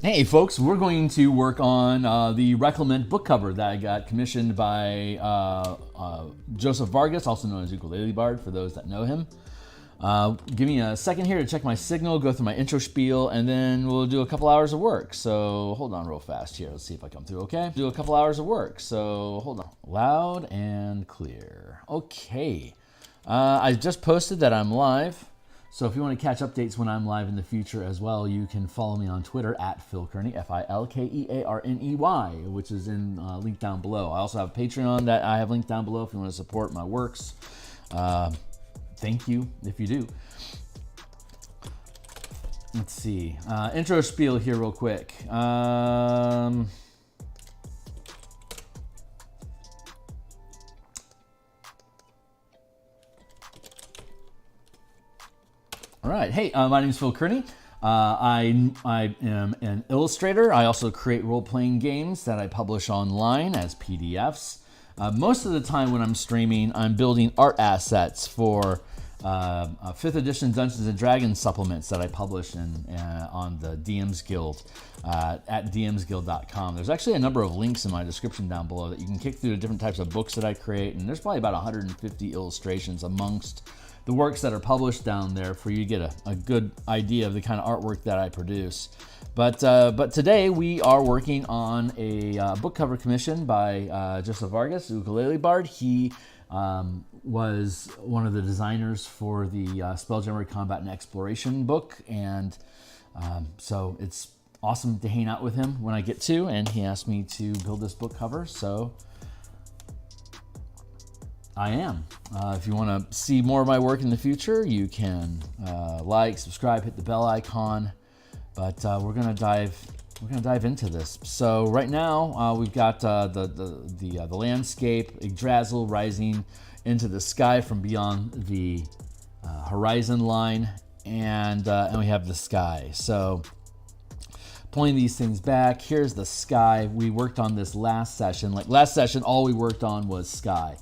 Hey folks, we're going to work on the Reclaimant book cover that I got commissioned by Joseph Vargas, also known as Ukulele Bard, for those that know him. Give me a second here to check my signal, go through my intro spiel, and then we'll do a couple hours of work. So hold on real fast here. Let's see if I come through okay. Do a couple hours of work. So hold on. Loud and clear. Okay. I just posted that I'm live. So if you want to catch updates when I'm live in the future as well, you can follow me on Twitter at Phil Kearney, Filkearney, which is in link down below. I also have a Patreon that I have linked down below if you want to support my works. Thank you if you do. Let's see. Intro spiel here real quick. All right. Hey, my name is Phil Kearney. I am an illustrator. I also create role-playing games that I publish online as PDFs. Most of the time when I'm streaming, I'm building art assets for 5th edition Dungeons & Dragons supplements that I publish on the DMsGuild at DMsGuild.com. There's actually a number of links in my description down below that you can kick through the different types of books that I create, and there's probably about 150 illustrations amongst the works that are published down there for you to get a good idea of the kind of artwork that I produce. But today we are working on a book cover commission by Joseph Vargas, Ukulele Bard. He was one of the designers for the Spelljammer Combat and Exploration book, and so it's awesome to hang out with him when I get to, and he asked me to build this book cover, so I am. If you want to see more of my work in the future, you can like, subscribe, hit the bell icon. But we're gonna dive into this. So right now we've got the landscape, Yggdrasil rising into the sky from beyond the horizon line, and we have the sky. So pulling these things back, here's the sky. We worked on this last session. Like last session, all we worked on was sky.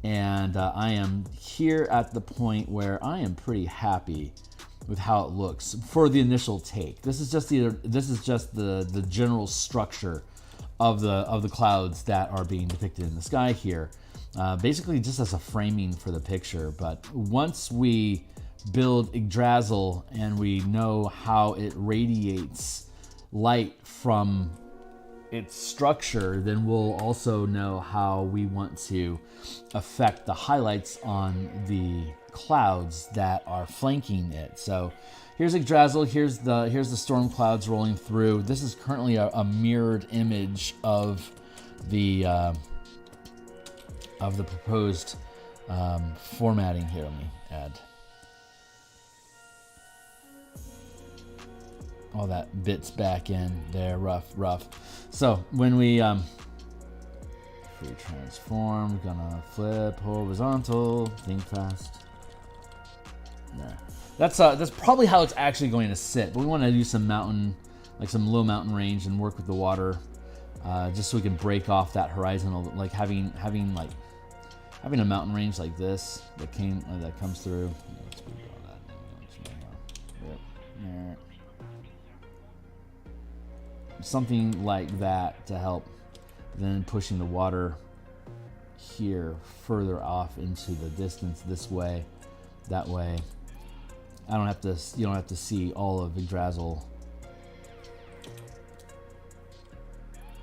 And I am here at the point where I am pretty happy with how it looks for the initial take. This is just the general structure of the clouds that are being depicted in the sky here, basically just as a framing for the picture. But once we build Yggdrasil and we know how it radiates light from its structure, then we'll also know how we want to affect the highlights on the clouds that are flanking it. So here's Yggdrasil, here's the storm clouds rolling through. This is currently a mirrored image of the proposed formatting here. Let me add all that bits back in there, rough. So when we free transform, gonna flip horizontal, think fast. There. That's probably how it's actually going to sit. But we want to do some mountain, like some low mountain range, and work with the water, just so we can break off that horizon. Like having a mountain range like this that comes through. Let's redraw that. Yep. There. Something like that to help, then pushing the water here further off into the distance this way, that way. You don't have to see all of Yggdrasil.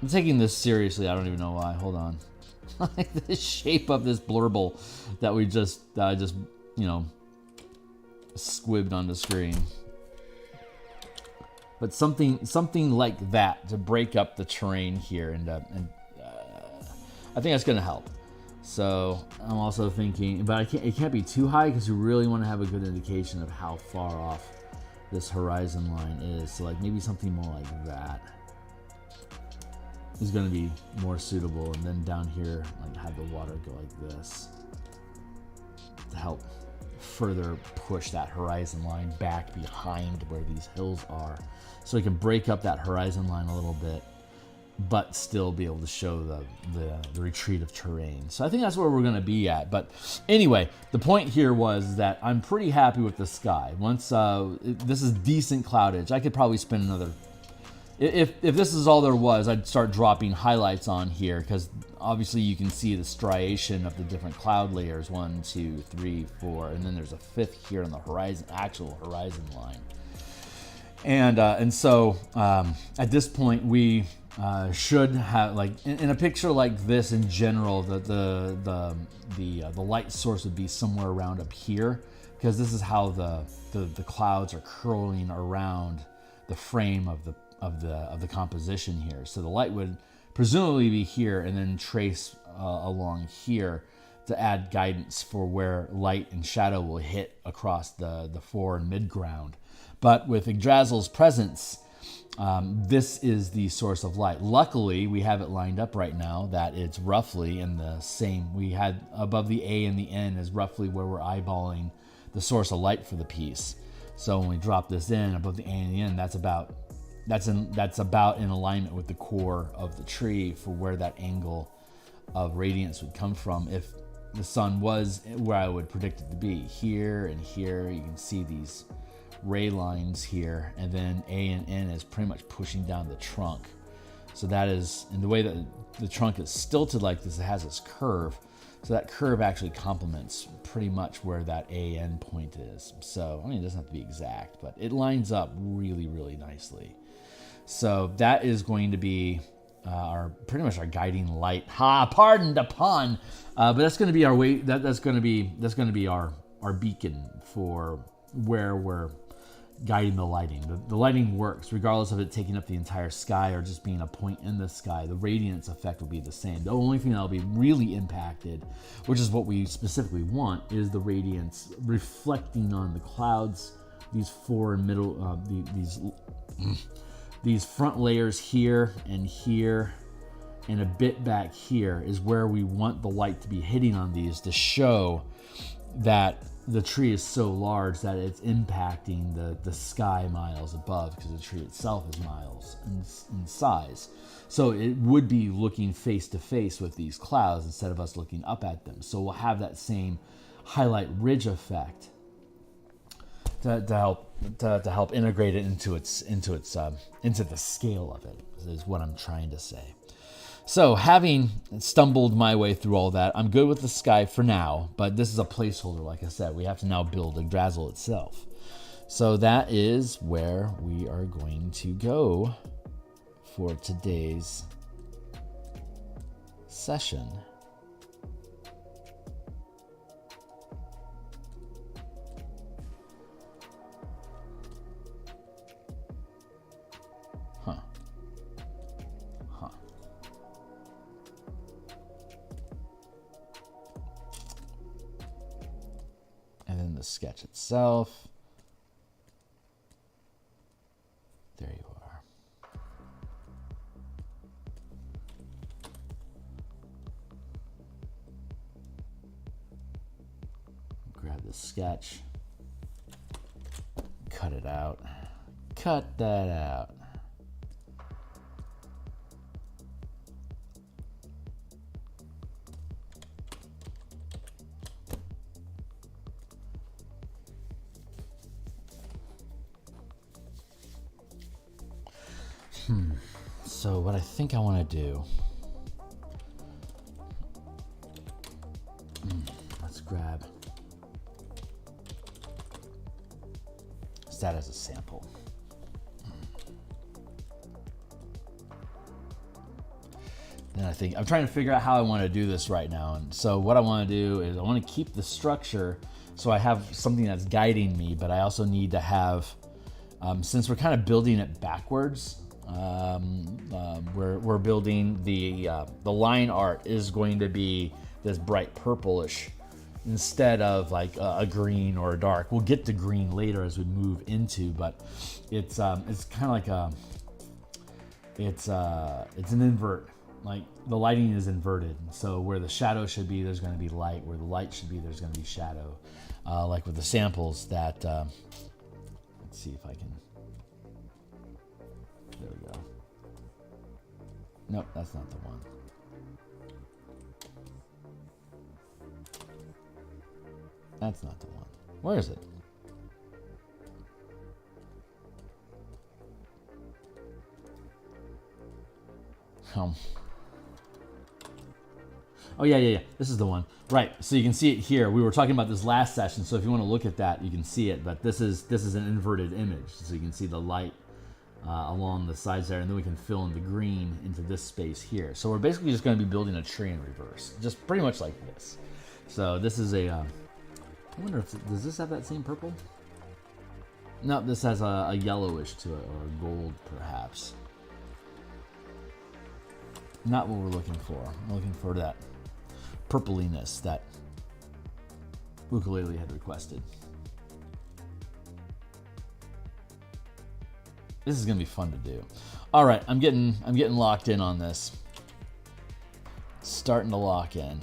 I'm taking this seriously. I don't even know why. Hold on. Like the shape of this blurble that I just squibbed on the screen. But something like that to break up the terrain here, and I think that's going to help. So I'm also thinking, but it can't be too high because you really want to have a good indication of how far off this horizon line is. So like maybe something more like that is going to be more suitable. And then down here, like have the water go like this to help further push that horizon line back behind where these hills are, so we can break up that horizon line a little bit, but still be able to show the retreat of terrain. So I think that's where we're going to be at. But anyway, the point here was that I'm pretty happy with the sky. Once this is decent cloudage, I could probably spend another if this is all there was, I'd start dropping highlights on here, because obviously you can see the striation of the different cloud layers, 1, 2, 3, 4, and then there's a 5th here on the horizon, actual horizon line. And so at this point we should have, like in a picture like this in general, the light source would be somewhere around up here, because this is how the clouds are curling around the frame of the composition here. So the light would presumably be here and then trace along here to add guidance for where light and shadow will hit across the fore and mid ground. But with Yggdrasil's presence, this is the source of light. Luckily, we have it lined up right now that it's roughly in the same. We had above the A and the N is roughly where we're eyeballing the source of light for the piece. So when we drop this in above the A and the N, that's about in alignment with the core of the tree for where that angle of radiance would come from if the sun was where I would predict it to be. Here and here, you can see these ray lines here, and then A and N is pretty much pushing down the trunk. So that is, in the way that the trunk is stilted like this, it has this curve. So that curve actually complements pretty much where that AN point is. So, I mean, it doesn't have to be exact, but it lines up really, really nicely. So that is going to be pretty much our guiding light. Pardon the pun. But that's going to be our way. That's going to be our beacon for where we're guiding the lighting. The lighting works regardless of it taking up the entire sky or just being a point in the sky. The radiance effect will be the same. The only thing that'll be really impacted, which is what we specifically want, is the radiance reflecting on the clouds. These four middle, these front layers here and a bit back here is where we want the light to be hitting on these to show that the tree is so large that it's impacting the sky miles above, because the tree itself is miles in size. So it would be looking face to face with these clouds instead of us looking up at them. So we'll have that same highlight ridge effect to help integrate it into the scale of it, is what I'm trying to say. So having stumbled my way through all that, I'm good with the sky for now, but this is a placeholder. Like I said, we have to now build Yggdrasil itself. So that is where we are going to go for today's session. And then the sketch itself. There you are. Grab the sketch. Cut it out. Cut that out. So what I think I want to do, let's grab that as a sample. Then I think I'm trying to figure out how I want to do this right now. And so what I want to do is I want to keep the structure so I have something that's guiding me, but I also need to have, since we're kind of building it backwards, we're building the line art is going to be this bright purplish instead of like a green or a dark. We'll get to green later as we move into, but it's kind of like it's an invert. Like the lighting is inverted, so where the shadow should be, there's going to be light. Where the light should be, there's going to be shadow. Like with the samples that, let's see if I can. There we go. Nope, that's not the one. That's not the one. Where is it? Oh yeah. This is the one. Right. So you can see it here. We were talking about this last session. So if you want to look at that, you can see it. But this is an inverted image. So you can see the light along the sides there, and then we can fill in the green into this space here. So we're basically just going to be building a tree in reverse, just pretty much like this. So this is a. I wonder if does this have that same purple? No, this has a yellowish to it, or a gold perhaps. Not what we're looking for. We're looking for that purpliness that Ukulele had requested. This is gonna be fun to do. All right, I'm getting locked in on this. Starting to lock in.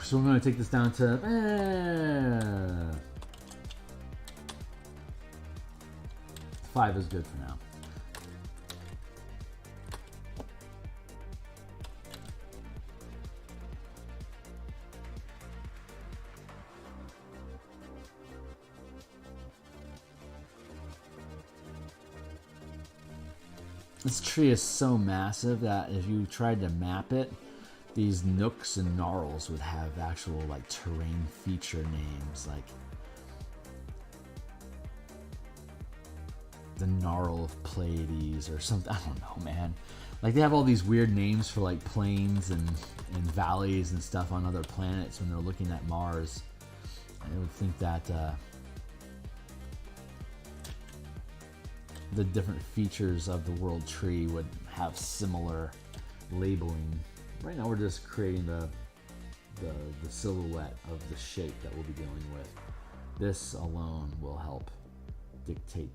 So we're going to take this down to 5 is good for now. This tree is so massive that if you tried to map it, these nooks and gnarls would have actual like terrain feature names, like the Gnarl of Pleiades or something. I don't know, man. Like they have all these weird names for like plains and valleys and stuff on other planets when they're looking at Mars. I would think that the different features of the world tree would have similar labeling. Right now we're just creating the silhouette of the shape that we'll be dealing with. This alone will help dictate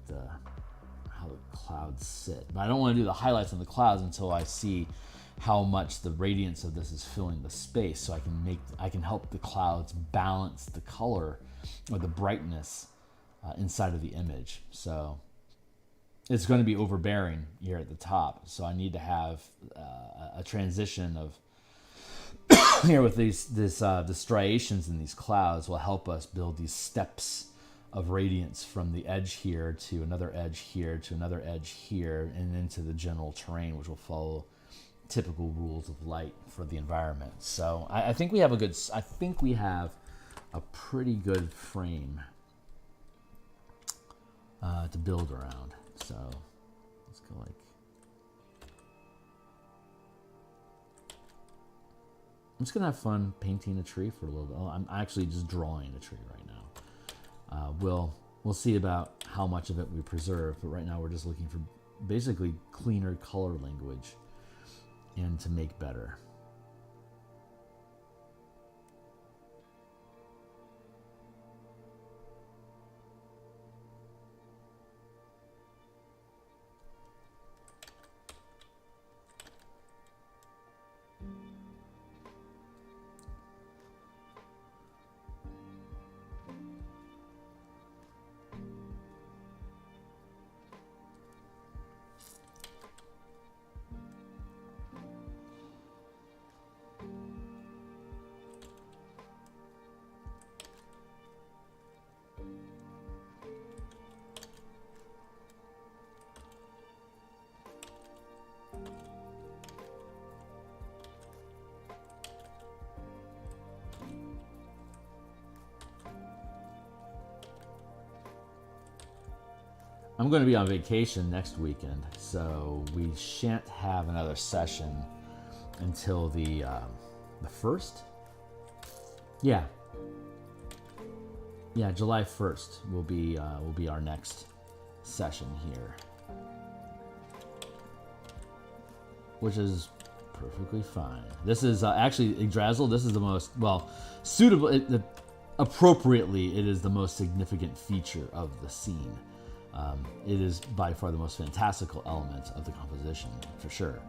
how the clouds sit. But I don't want to do the highlights on the clouds until I see how much the radiance of this is filling the space, so I can help the clouds balance the color or the brightness inside of the image. So it's going to be overbearing here at the top, so I need to have a transition of here with the striations in these clouds will help us build these steps of radiance from the edge here to another edge here to another edge here and into the general terrain, which will follow typical rules of light for the environment. So I think we have a pretty good frame to build around. So let's go like, I'm just gonna have fun painting a tree for a little bit. I'm actually just drawing a tree right now. We'll see about how much of it we preserve, but right now we're just looking for basically cleaner color language and to make better. I'm going to be on vacation next weekend, so we shan't have another session until the 1st. Yeah, July 1st will be our next session here, which is perfectly fine. This is actually Yggdrasil. This is the most suitable. Appropriately, it is the most significant feature of the scene. It is by far the most fantastical element of the composition, for sure.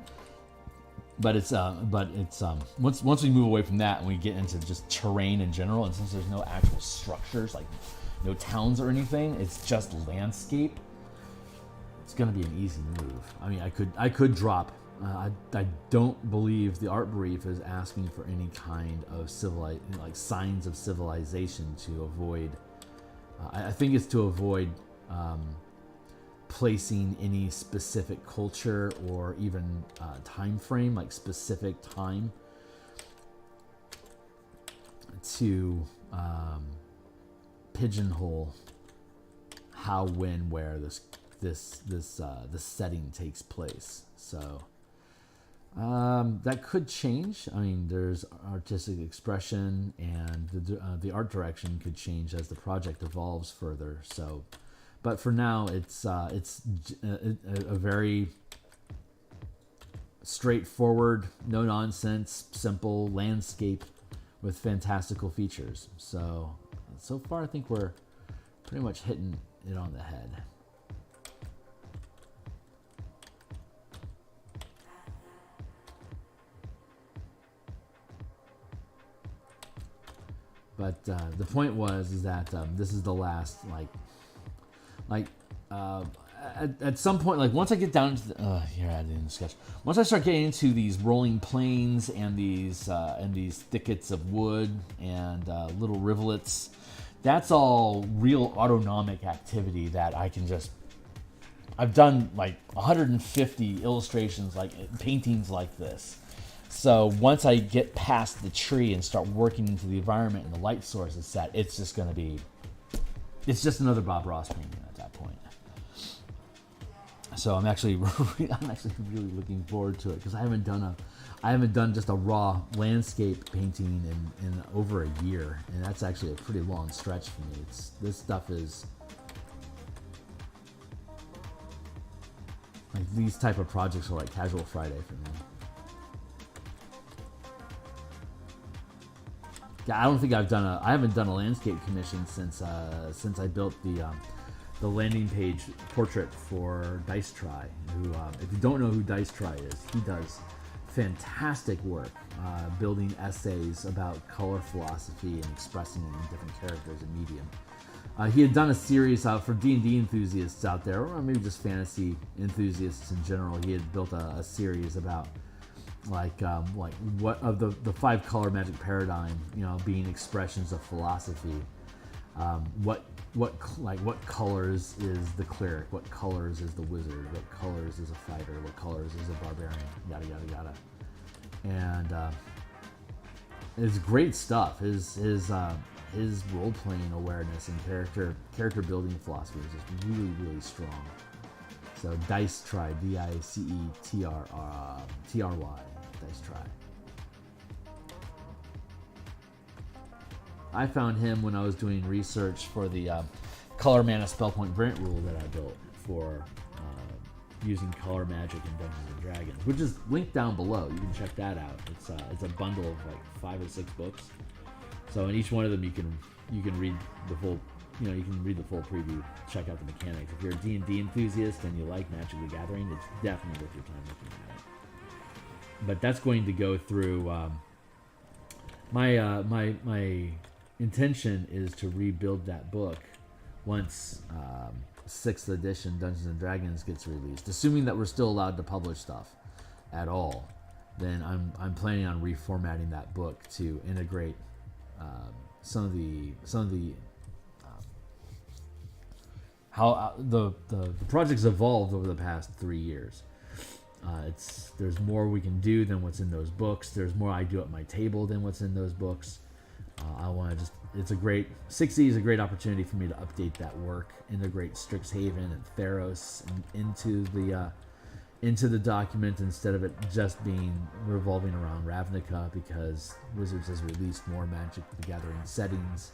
But it's once we move away from that and we get into just terrain in general, and since there's no actual structures, like no towns or anything, it's just landscape. It's gonna be an easy move. I mean, I could drop I don't believe the art brief is asking for any kind of like signs of civilization to avoid. I think it's to avoid placing any specific culture or even time frame, like specific time, to pigeonhole how, when, where this setting takes place. So that could change. I mean, there's artistic expression, and the art direction could change as the project evolves further. So, but for now, it's a very straightforward, no nonsense, simple landscape with fantastical features. So far, I think we're pretty much hitting it on the head. But the point is that this is the last, at some point, like once I get down to the, here I didn't sketch. Once I start getting into these rolling plains and these thickets of wood and little rivulets, that's all real autonomic activity that I can just. I've done like 150 illustrations, like paintings like this. So once I get past the tree and start working into the environment and the light source is set, it's just going to be, it's just another Bob Ross painting at that point. So I'm actually really looking forward to it, because I haven't done just a raw landscape painting in over a year, and that's actually a pretty long stretch for me. This stuff is like, these type of projects are like casual Friday for me. I don't think I haven't done a landscape commission since I built the landing page portrait for Dice Try. Who, if you don't know who Dice Try is, he does fantastic work building essays about color philosophy and expressing it in different characters and medium. He had done a series for D&D enthusiasts out there, or maybe just fantasy enthusiasts in general. He had built a series about like what of the 5 color magic paradigm, being expressions of philosophy. What colors is the cleric? What colors is the wizard? What colors is a fighter? What colors is a barbarian? Yada yada yada. And it's great stuff. His role playing awareness and character building philosophy is just really, really strong. So Dice Try, DICETRY, Dice Try. I found him when I was doing research for the color mana spell point variant rule that I built for using color magic in Dungeons and Dragons, which is linked down below. You can check that out. It's a bundle of like 5 or 6 books. So in each one of them, you can read the full. You can read the full preview, check out the mechanics. If you're a D&D enthusiast and you like Magic the Gathering, it's definitely worth your time looking at it. But that's going to go through. My intention is to rebuild that book once 6th edition Dungeons and Dragons gets released. Assuming that we're still allowed to publish stuff at all, then I'm planning on reformatting that book to integrate some of the how the project's evolved over the past 3 years. There's more we can do than what's in those books. There's more I do at my table than what's in those books. It's a great 6E is a great opportunity for me to update that work, integrate Strixhaven and Theros into the document instead of it just being revolving around Ravnica, because Wizards has released more Magic the Gathering settings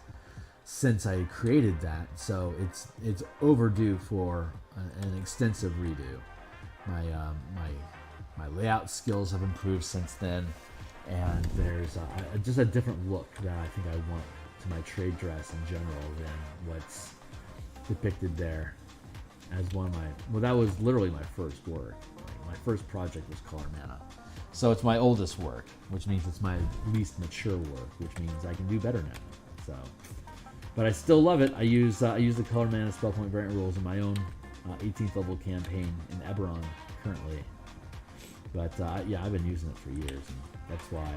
since I created that, so it's overdue for an extensive redo. My layout skills have improved since then, and there's just a different look that I think I want to my trade dress in general than what's depicted there as one of my. Well, that was literally my first work. My first project was Color Mana, so it's my oldest work, which means it's my least mature work, which means I can do better now. So. But I still love it. I use the Color Mana spell point variant rules in my own 18th level campaign in Eberron currently. But yeah, I've been using it for years, and that's why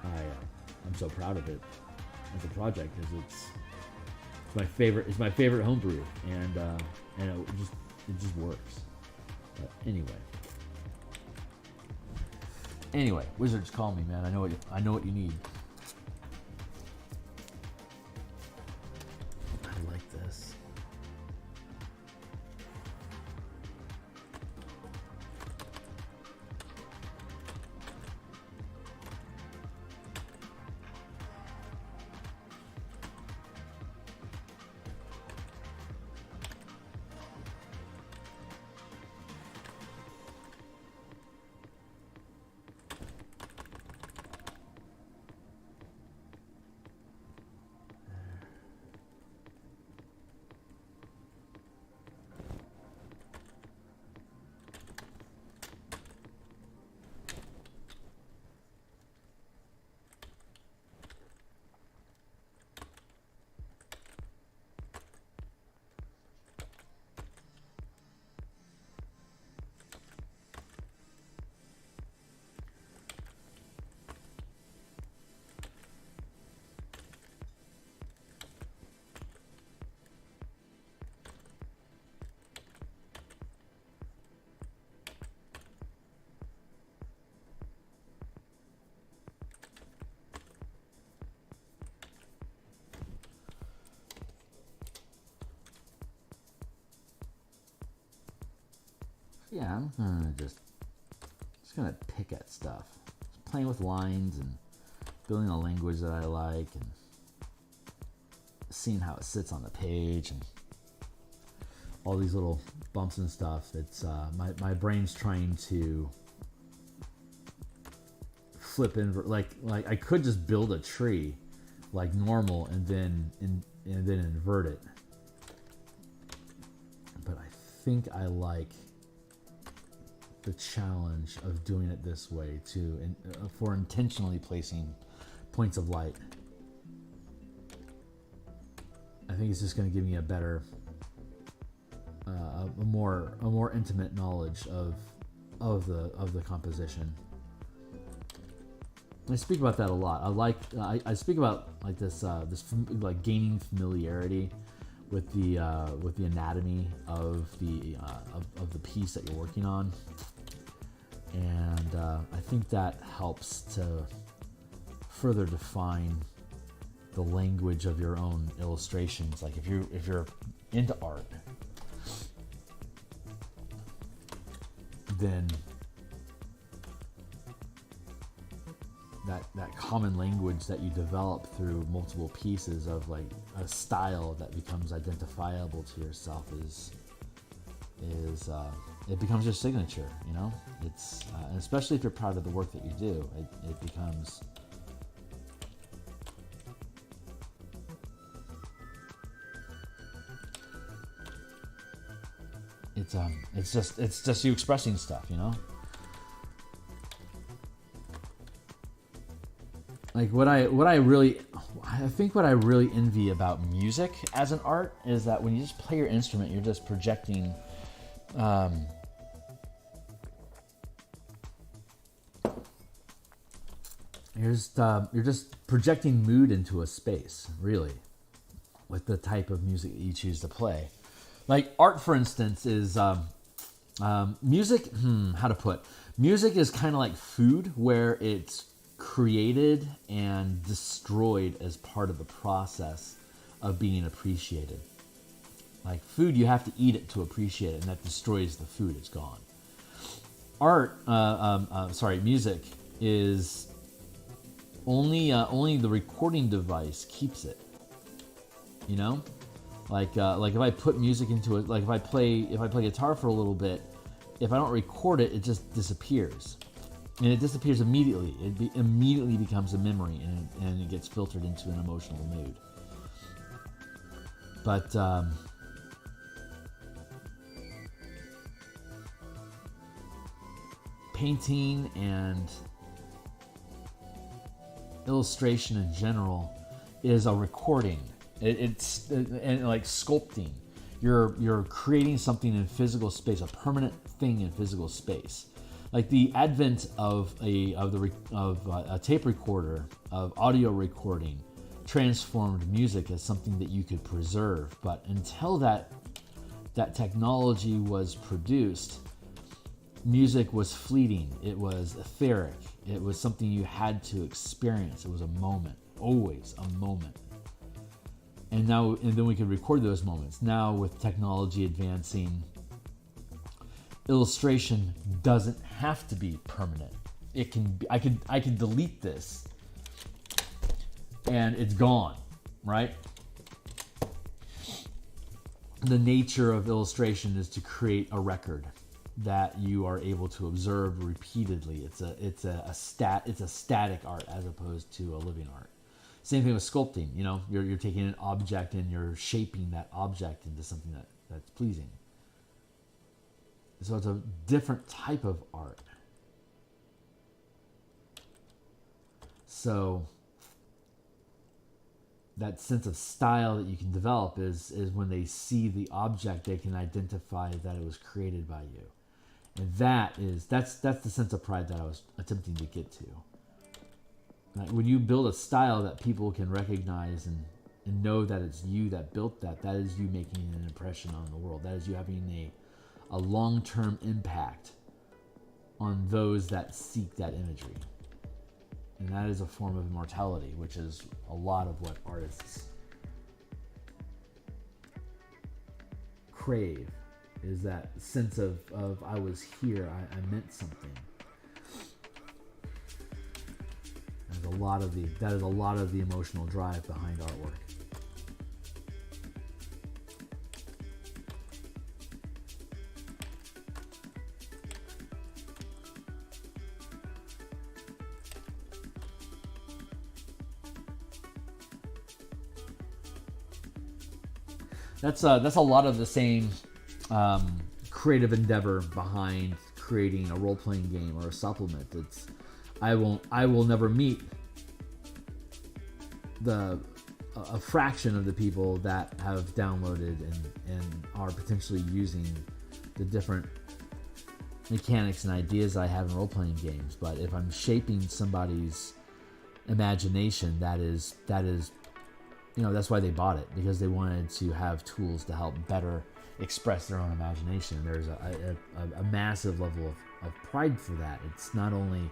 I'm so proud of it as a project, because it's my favorite. It's my favorite homebrew, and it just works. But anyway, Wizards, call me, man. I know what you need. I like this. Yeah, I'm gonna just gonna pick at stuff, just playing with lines and building a language that I like, and seeing how it sits on the page, and all these little bumps and stuff. It's my brain's trying to flip invert. Like I could just build a tree like normal and then invert it, but I think I like the challenge of doing it this way too, and for intentionally placing points of light. I think it's just going to give me a better, a more intimate knowledge of the composition. I speak about that a lot. I speak about like this like gaining familiarity with the anatomy of the piece that you're working on, and I think that helps to further define the language of your own illustrations. Like if you're into art, then that common language that you develop through multiple pieces of like a style that becomes identifiable to yourself is it becomes your signature. You know, it's and especially if you're proud of the work that you do, it becomes it's just you expressing stuff, you know. Like what I think what I really envy about music as an art is that when you just play your instrument, you're just projecting you're just projecting mood into a space, really, with the type of music that you choose to play. Like art, for instance, is music. How to put music is kind of like food, where it's created and destroyed as part of the process of being appreciated. Like food, you have to eat it to appreciate it, and that destroys the food. It's gone. Music is only the recording device keeps it. You know, like if I put music into it, like if I play guitar for a little bit, if I don't record it, it just disappears. And it disappears immediately. It immediately becomes a memory, and it gets filtered into an emotional mood. But painting and illustration in general is a recording. It's like sculpting. You're creating something in physical space, a permanent thing in physical space. Like the advent of a tape recorder, of audio recording, transformed music as something that you could preserve. But until that technology was produced, music was fleeting. It was etheric. It was something you had to experience. It was a moment, always a moment. And then we could record those moments. Now with technology advancing, illustration doesn't have to be permanent. It can be, I could delete this and it's gone, right? The nature of illustration is to create a record that you are able to observe repeatedly. It's a static art as opposed to a living art. Same thing with sculpting. You know, you're taking an object and you're shaping that object into something that's pleasing. So it's a different type of art. So that sense of style that you can develop is when they see the object, they can identify that it was created by you. And that's the sense of pride that I was attempting to get to. Right? When you build a style that people can recognize and know that it's you that built that is you making an impression on the world. That is you having a long-term impact on those that seek that imagery. And that is a form of immortality, which is a lot of what artists crave, is that sense of I was here, I meant something. That is a lot of the emotional drive behind artwork. That's a lot of the same creative endeavor behind creating a role-playing game or a supplement. It's I will never meet a fraction of the people that have downloaded and are potentially using the different mechanics and ideas I have in role-playing games. But if I'm shaping somebody's imagination, that is that's why they bought it, because they wanted to have tools to help better express their own imagination. There's a massive level of pride for that. It's not only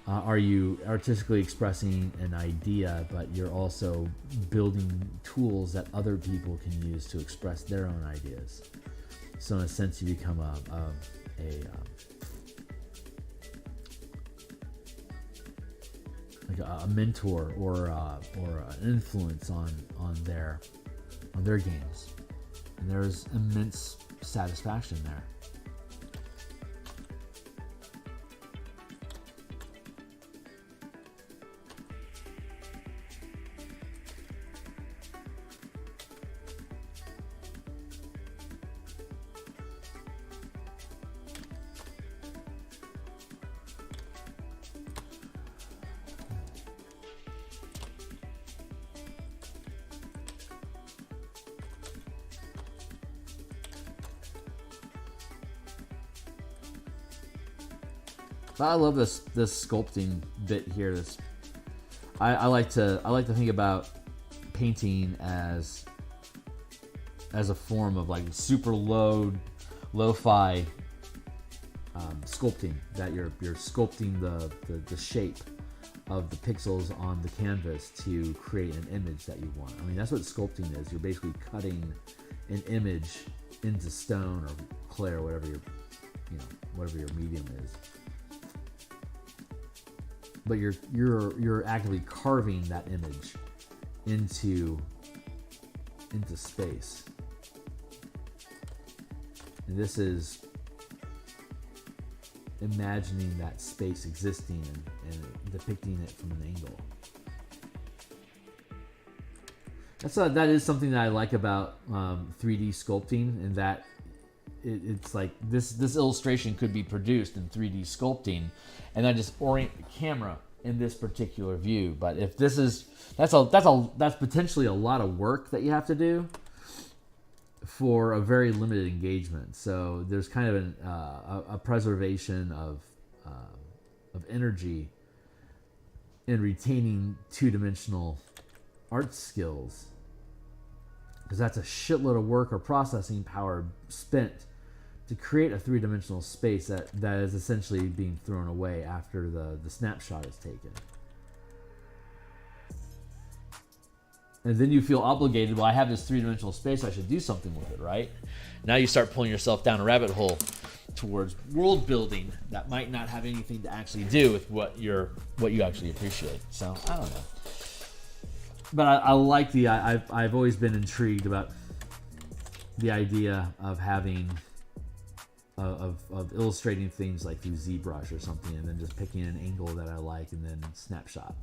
are you artistically expressing an idea, but you're also building tools that other people can use to express their own ideas. So in a sense, you become a mentor or an influence on their games, and there's immense satisfaction there. I love this sculpting bit here. I like to think about painting as a form of like super lo-fi sculpting, that you're sculpting the shape of the pixels on the canvas to create an image that you want. I mean, that's what sculpting is. You're basically cutting an image into stone or clay or whatever your medium is. But you're actively carving that image into space. And this is imagining that space existing and depicting it from an angle. That is something that I like about 3D sculpting, in that it's like this illustration could be produced in 3D sculpting, and then just orient the camera in this particular view. But if this is that's potentially a lot of work that you have to do. for a very limited engagement. So there's kind of a preservation of energy in retaining two-dimensional art skills, because that's a shitload of work or processing power spent to create a three-dimensional space that is essentially being thrown away after the snapshot is taken. And then you feel obligated, well, I have this three-dimensional space, I should do something with it, right? Now you start pulling yourself down a rabbit hole towards world building that might not have anything to actually do with what you actually appreciate. So I don't know, but I like I've always been intrigued about the idea of having of illustrating things like through ZBrush or something, and then just picking an angle that I like and then snapshot.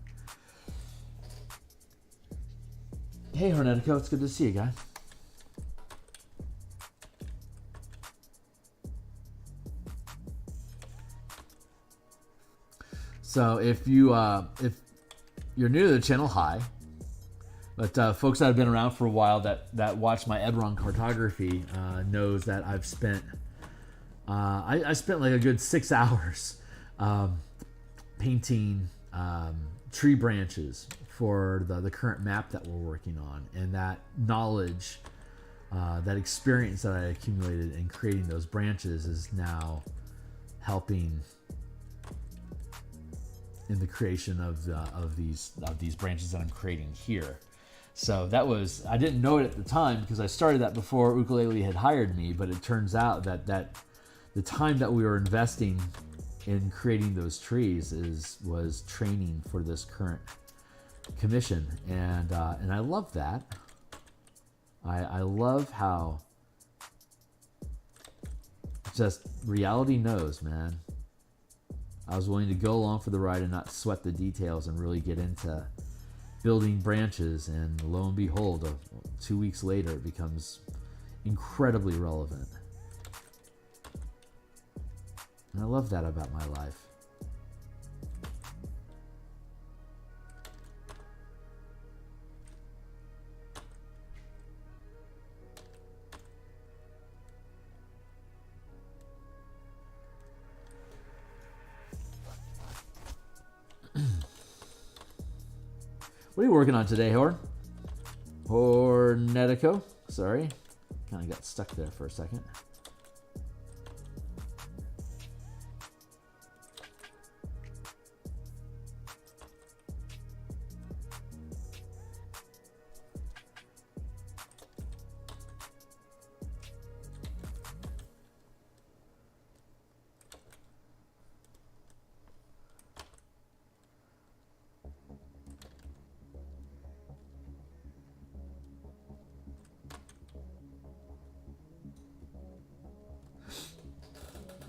Hey Hornetico, it's good to see you, guy. So if you're new to the channel, hi. But folks that have been around for a while that watch my Edron cartography knows that I've spent I spent like a good 6 hours painting tree branches for the current map that we're working on, and that knowledge, that experience that I accumulated in creating those branches is now helping in the creation of these branches that I'm creating here. So that was, I didn't know it at the time because I started that before Ukulele had hired me, but it turns out that the time that we were investing in creating those trees was training for this current commission, and I love that. I love how just reality knows, man. I was willing to go along for the ride and not sweat the details and really get into building branches, and lo and behold, 2 weeks later it becomes incredibly relevant. And I love that about my life. What are you working on today, Hornetico? Sorry, kind of got stuck there for a second.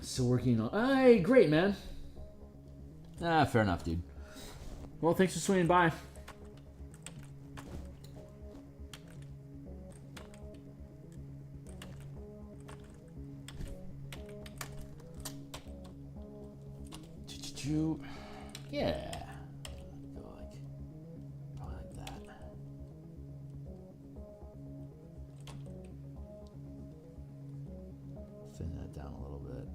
Still working on. Hey, great, man. Fair enough, dude. Well, thanks for swinging by. Yeah. Probably like that. Thin that down a little bit.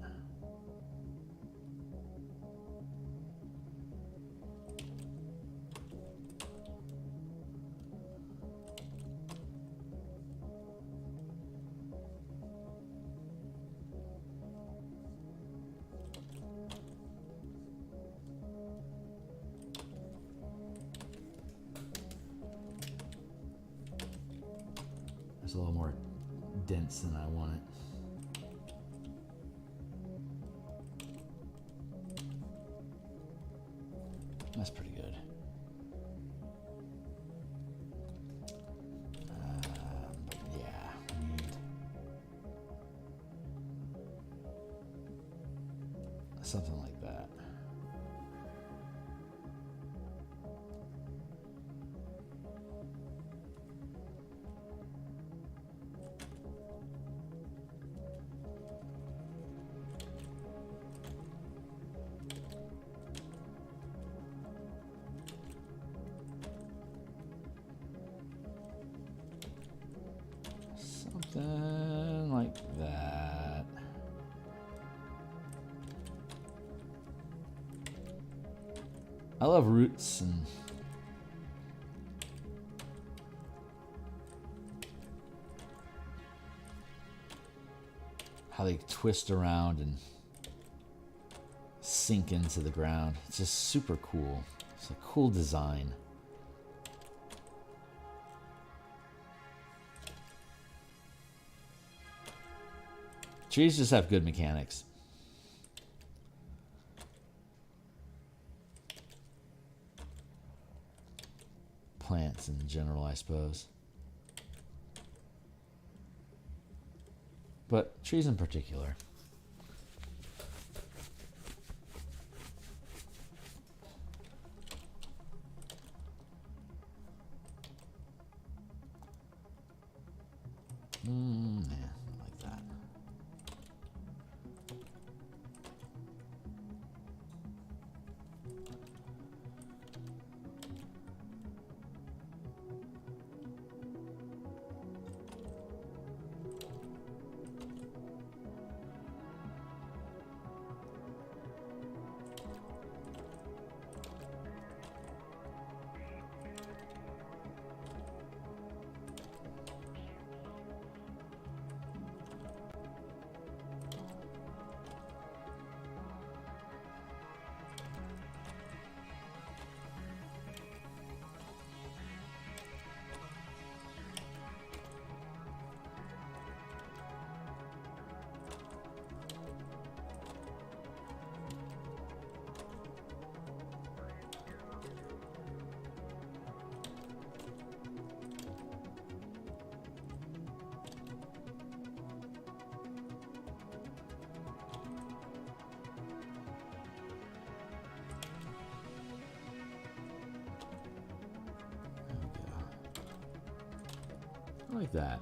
It's a little more dense than I want it. That's pretty good. Yeah, we need something like that. I love roots and how they twist around and sink into the ground. It's just super cool. It's a cool design. Trees just have good mechanics. Plants in general, I suppose. But trees in particular. Yeah, I like that. I like that.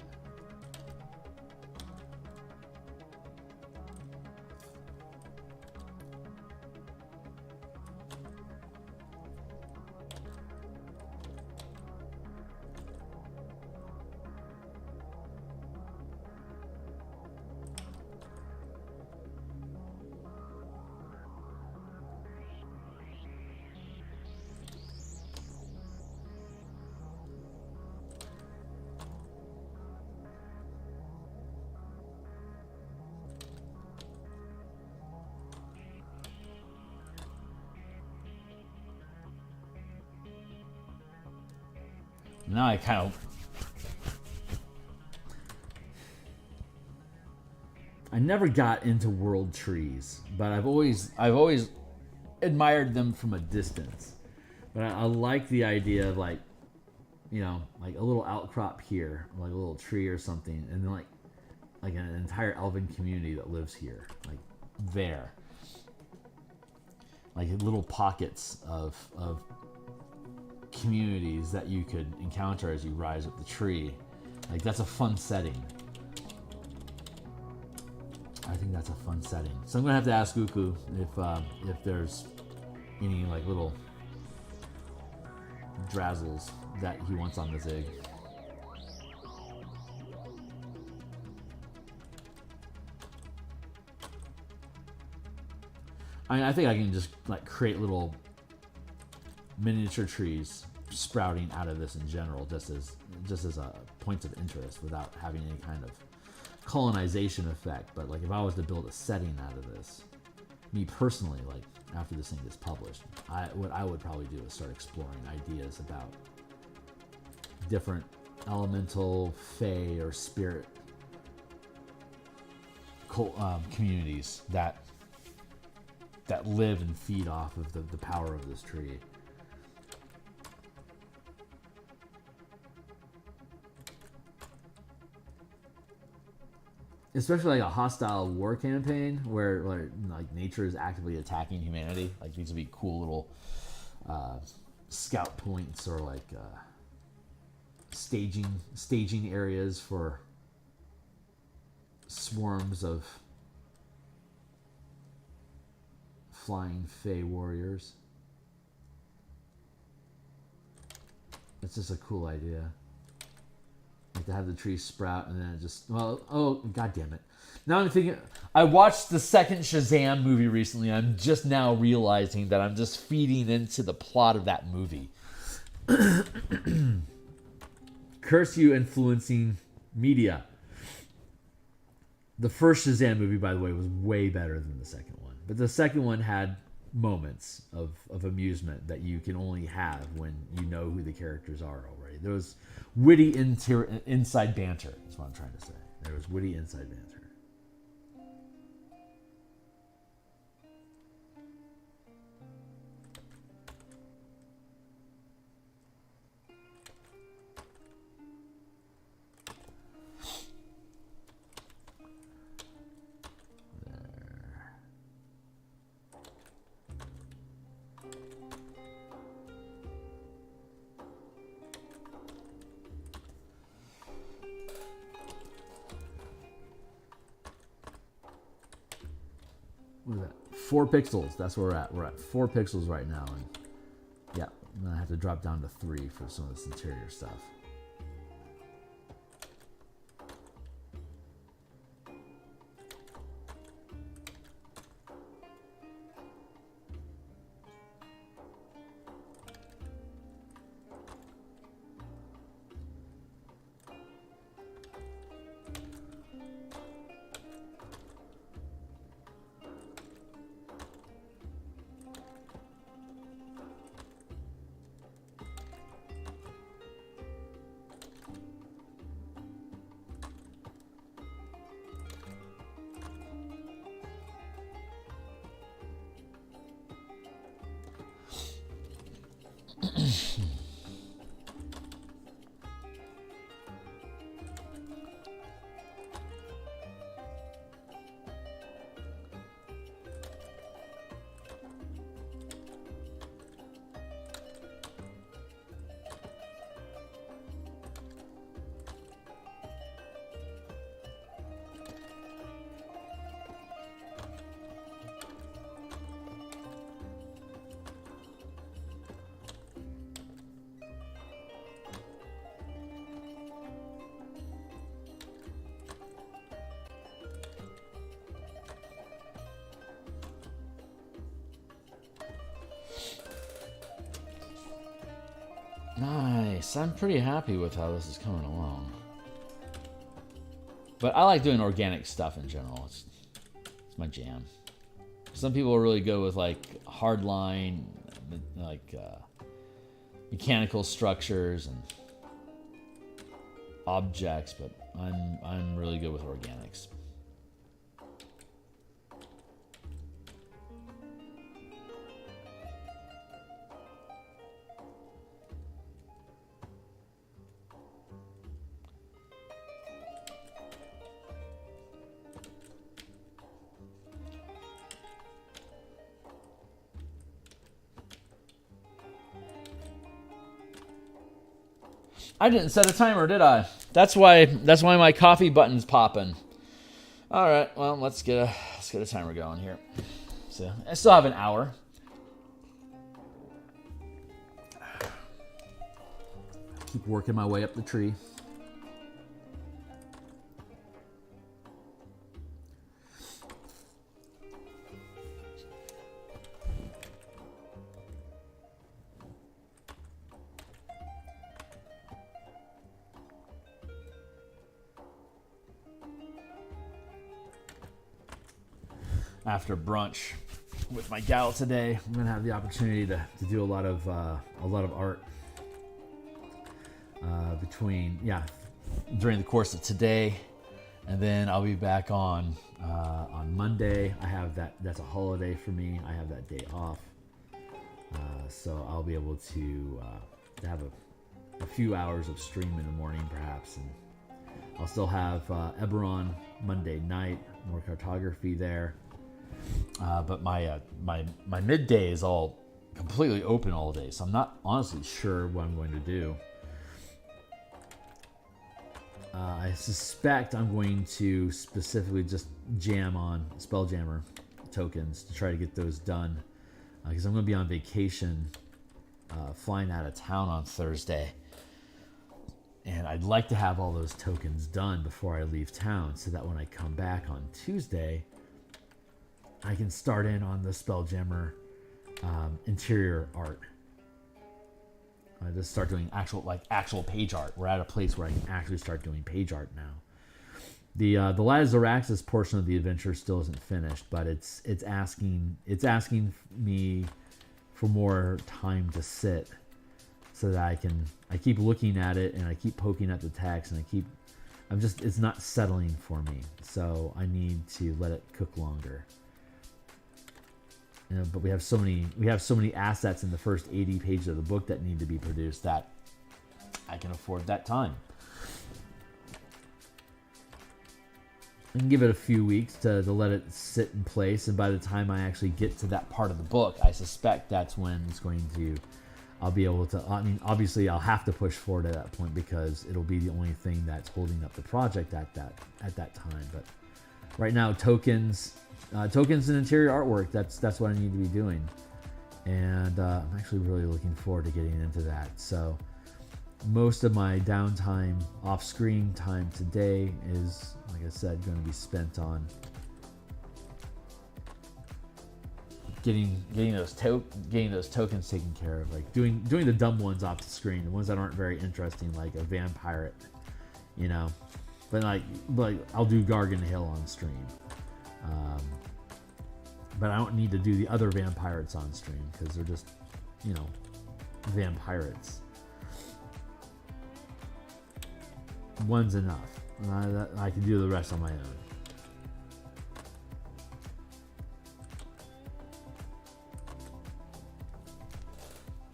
Now I kind of... I never got into world trees, but I've always admired them from a distance. But I like the idea of like, you know, like a little outcrop here, like a little tree or something, and then like an entire elven community that lives here, like there, like little pockets of communities that you could encounter as you rise up the tree. Like that's a fun setting. I think that's a fun setting. So I'm gonna have to ask Uku if there's any like little drazzles that he wants on the Zig. I mean, I think I can just like create little miniature trees sprouting out of this in general, just as a points of interest without having any kind of colonization effect. But like if I was to build a setting out of this, me personally, like after this thing is published, what I would probably do is start exploring ideas about different elemental, fey, or spirit communities that live and feed off of the power of this tree. Especially like a hostile war campaign where like nature is actively attacking humanity. Like these would be cool little scout points or like staging areas for swarms of flying fey warriors. It's just a cool idea. Like to have the tree sprout and then it just, well, oh, god damn it. Now I'm thinking, I watched the second Shazam movie recently. I'm just now realizing that I'm just feeding into the plot of that movie. Curse you influencing media. The first Shazam movie, by the way, was way better than the second one. But the second one had moments of amusement that you can only have when you know who the characters are already. There was witty inside banter, is what I'm trying to say. There was witty inside banter. What is that? 4 pixels. That's where we're at. We're at 4 pixels right now. And yeah, I'm going to have to drop down to 3 for some of this interior stuff. Nice. I'm pretty happy with how this is coming along. But I like doing organic stuff in general. It's my jam. Some people really go with like hardline, like mechanical structures and objects, but I'm really good with organics. I didn't set a timer, did I? That's why my coffee button's popping. All right, well, let's get a timer going here. So I still have an hour. Keep working my way up the tree. After brunch with my gal today, I'm gonna have the opportunity to do a lot of art during the course of today, and then I'll be back on Monday. I have that's a holiday for me. I have that day off, so I'll be able to have a few hours of stream in the morning perhaps, and I'll still have Eberron Monday night, more cartography there. But my midday is all completely open all day, so I'm not honestly sure what I'm going to do. I suspect I'm going to specifically just jam on Spelljammer tokens to try to get those done, because I'm going to be on vacation, flying out of town on Thursday. And I'd like to have all those tokens done before I leave town so that when I come back on Tuesday, I can start in on the Spelljammer interior art. I just start doing actual page art. We're at a place where I can actually start doing page art now. The Light of Zaraxis portion of the adventure still isn't finished, but it's asking me for more time to sit so that I keep looking at it and I keep poking at the text and it's not settling for me. So I need to let it cook longer. But we have so many assets in the first 80 pages of the book that need to be produced that I can afford that time. I can give it a few weeks to let it sit in place, and by the time I actually get to that part of the book, I suspect that's when I'll be able to, I mean, obviously I'll have to push forward at that point because it'll be the only thing that's holding up the project at that time. But right now, tokens and interior artwork, that's what I need to be doing. And I'm actually really looking forward to getting into that. So most of my downtime, off-screen time today is, like I said, going to be spent on getting those tokens taken care of, like doing the dumb ones off the screen, the ones that aren't very interesting, like a vampire, you know. But like I'll do Gargan Hill on stream. But I don't need to do the other vampirates on stream because they're just, you know, vampirates. One's enough. I can do the rest on my own.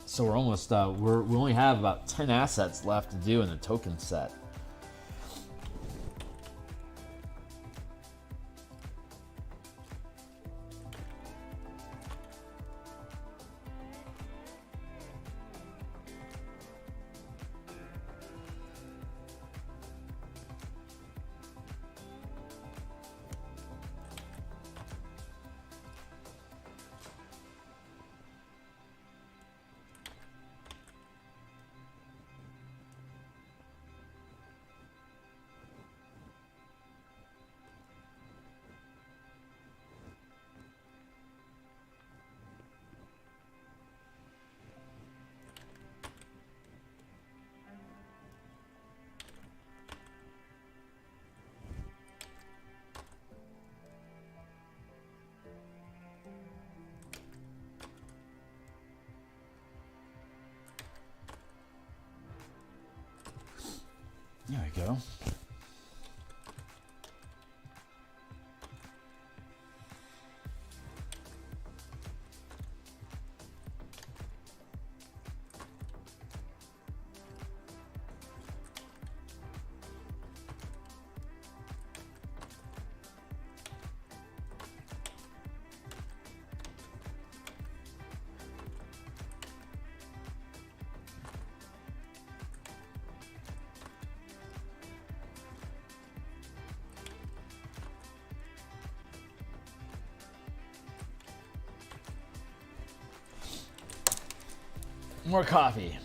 So we're almost, we only have about 10 assets left to do in the token set. There we go. More coffee.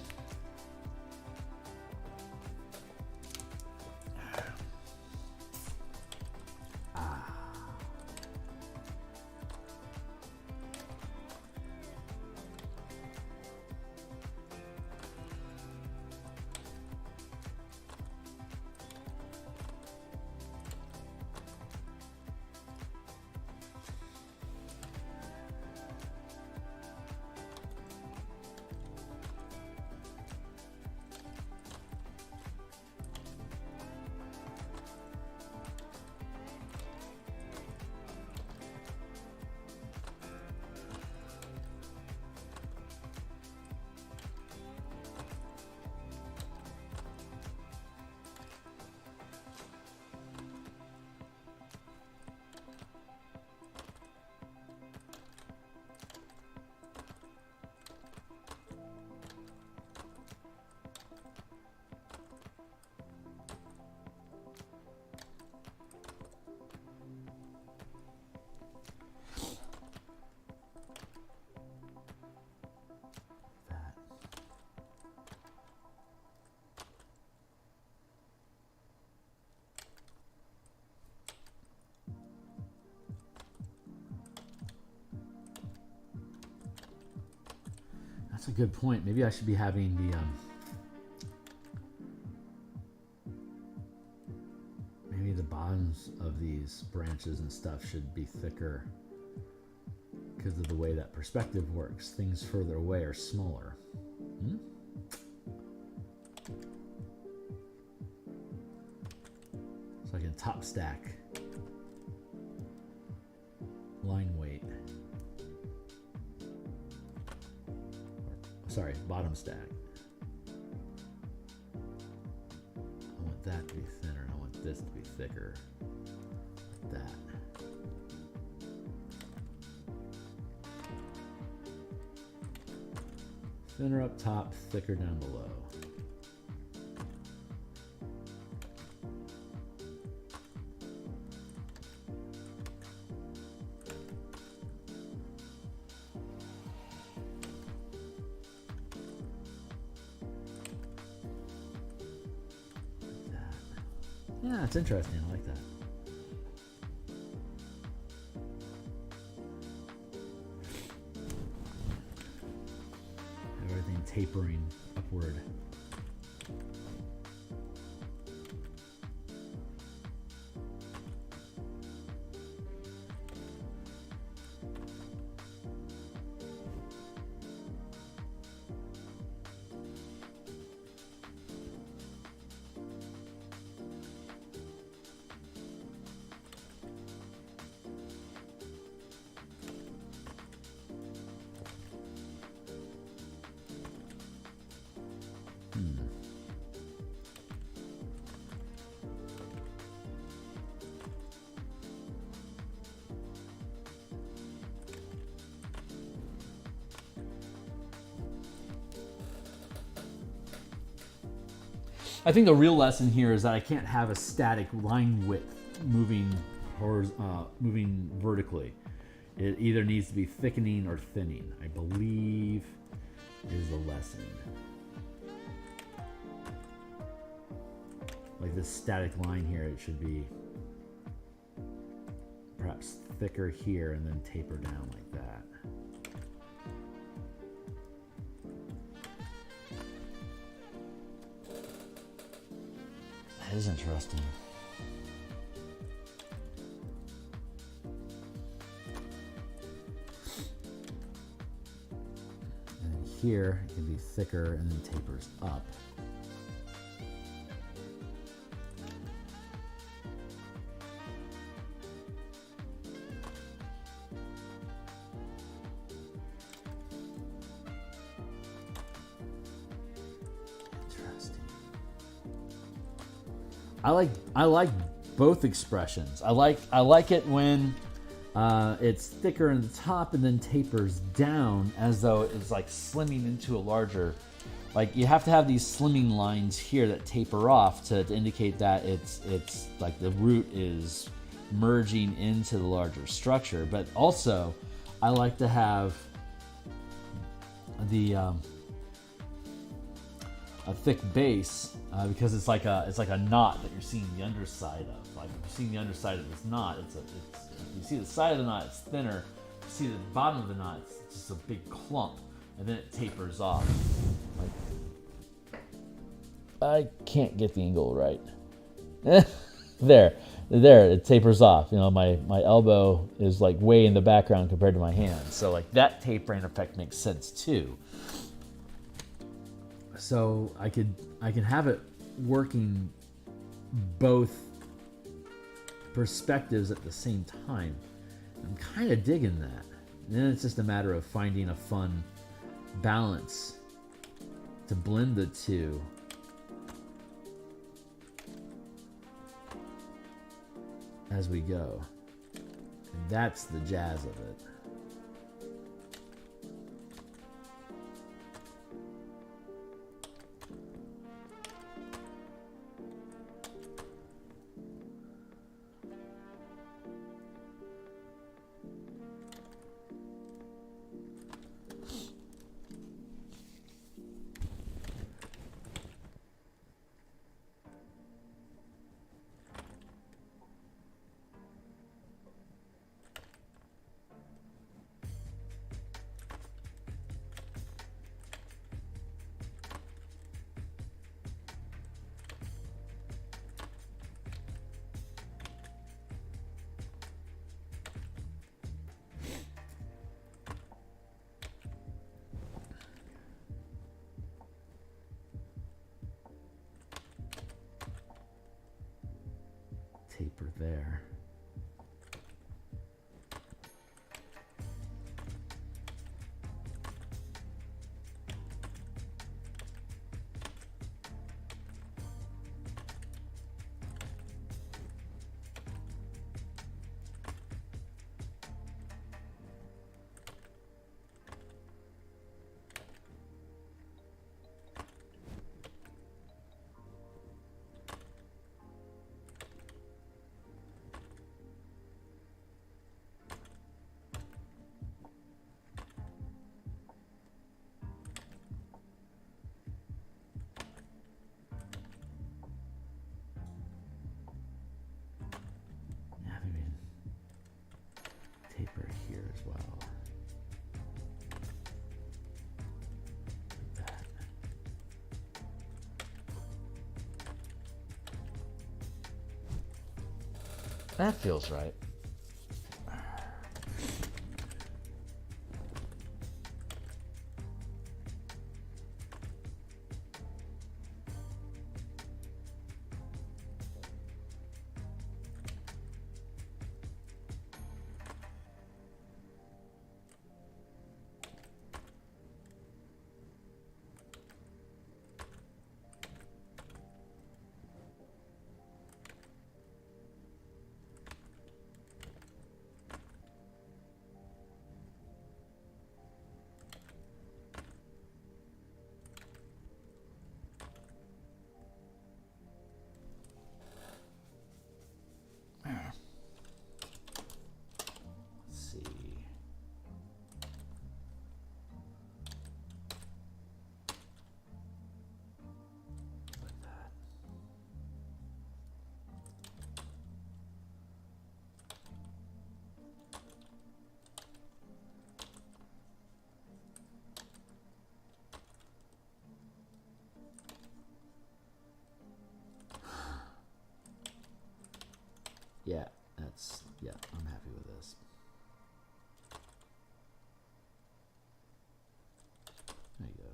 That's a good point. Maybe I should be having the maybe the bottoms of these branches and stuff should be thicker because of the way that perspective works. Things further away are smaller. Hmm? It's like a top stack. Line weight. Sorry, bottom stack. I want that to be thinner. I want this to be thicker. Like that. Thinner up top, thicker down below. Yeah, it's interesting. I like that. Everything tapering upward. I think the real lesson here is that I can't have a static line width moving vertically. It either needs to be thickening or thinning, I believe is the lesson. Like this static line here, it should be perhaps thicker here and then taper down like that. That is interesting. And then here it can be thicker and then tapers up. I like both expressions. I like it when it's thicker in the top and then tapers down as though it's like slimming into a larger. Like you have to have these slimming lines here that taper off to indicate that it's like the root is merging into the larger structure. But also, I like to have the a thick base because it's like a knot that you're seeing the underside of. Like if you're seeing the underside of this knot, if you see the side of the knot, it's thinner. If you see the bottom of the knot, it's just a big clump, and then it tapers off. Like, I can't get the angle right. there, it tapers off. You know, my elbow is like way in the background compared to my hand, so like that tapering effect makes sense too. So I can have it working both perspectives at the same time. I'm kind of digging that. And then it's just a matter of finding a fun balance to blend the two. As we go. And that's the jazz of it. taper there. Taper here as well. Like that. That feels right. Yeah, I'm happy with this. There you go.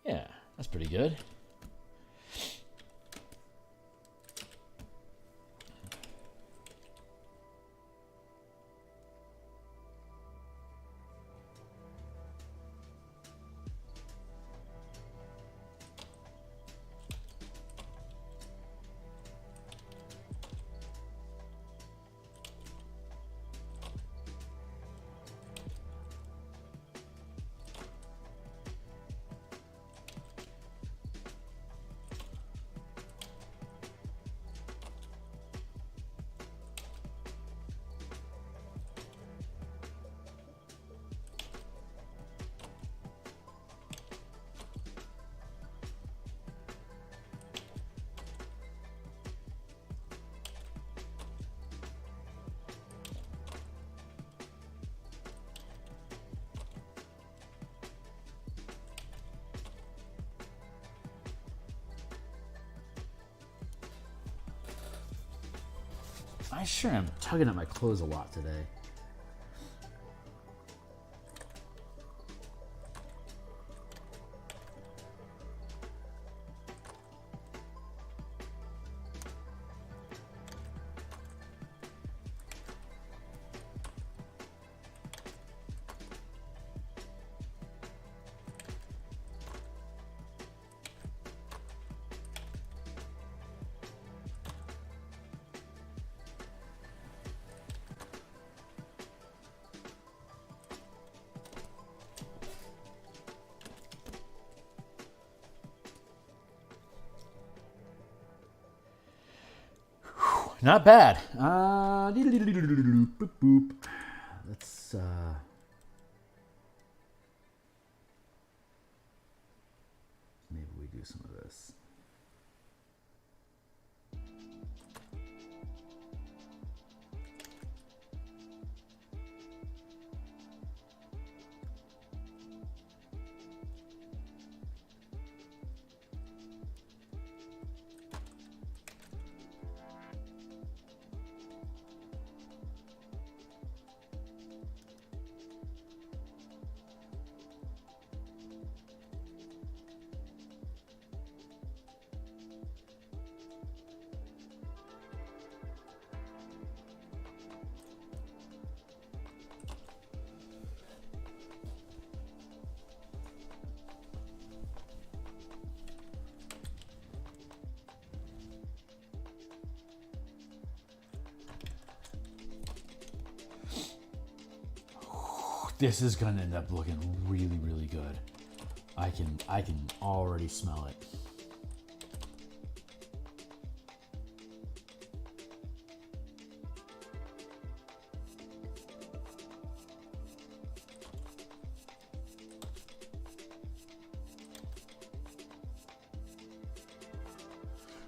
Yeah, that's pretty good. I sure am tugging at my clothes a lot today. Not bad. Boop, boop. Let's maybe we do some of this. This is gonna end up looking really, really good. I can already smell it.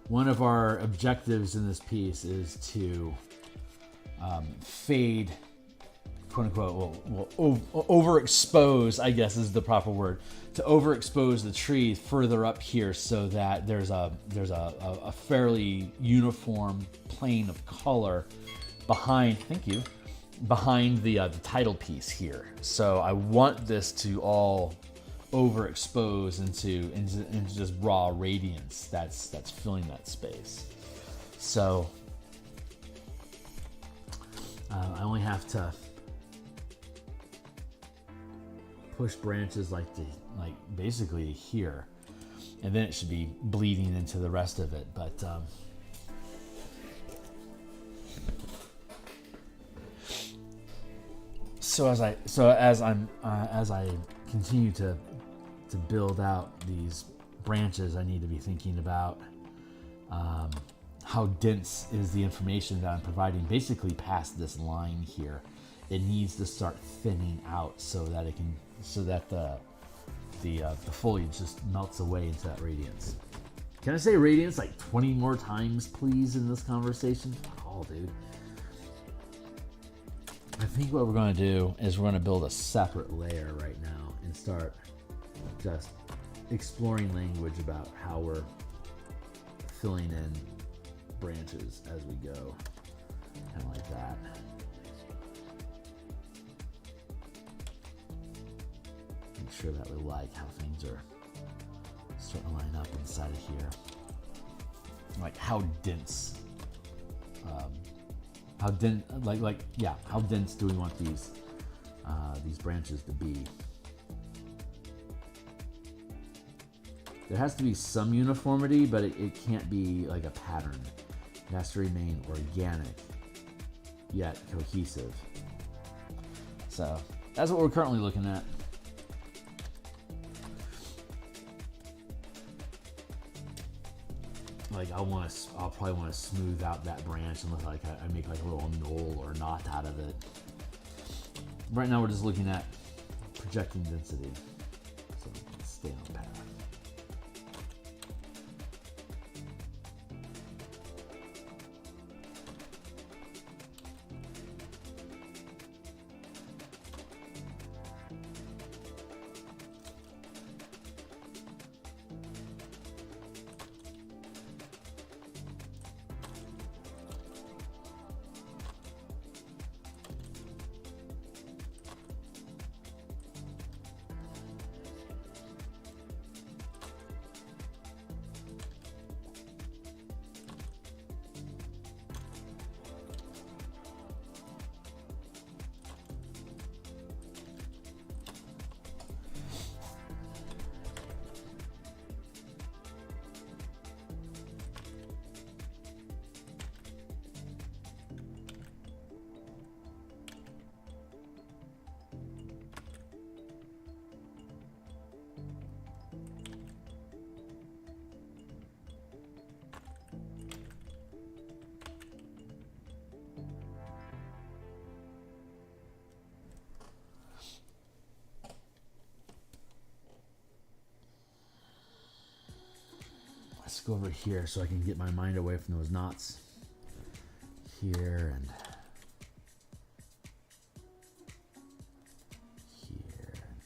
One of our objectives in this piece is to fade, quote unquote, well, overexpose, I guess is the proper word, to overexpose the tree further up here so that there's a fairly uniform plane of color behind, thank you, behind the title piece here. So I want this to all overexpose into just raw radiance that's filling that space. So I only have to push branches like basically here, and then it should be bleeding into the rest of it. But as I continue to build out these branches, I need to be thinking about how dense is the information that I'm providing basically past this line here. It needs to start thinning out so that the foliage just melts away into that radiance. Can I say radiance like 20 more times, please, in this conversation? Oh, dude. I think what we're going to do is we're going to build a separate layer right now and start just exploring language about how we're filling in branches as we go, kind of like that. Make sure that we like how things are starting to line up inside of here. Like how dense, how dense do we want these branches to be? There has to be some uniformity, but it can't be like a pattern. It has to remain organic, yet cohesive. So that's what we're currently looking at. Like I'll probably want to smooth out that branch and look like I make like a little knoll or knot out of it. Right now we're just looking at projecting density. So let's stay on path. go over here so I can get my mind away from those knots. Here and here and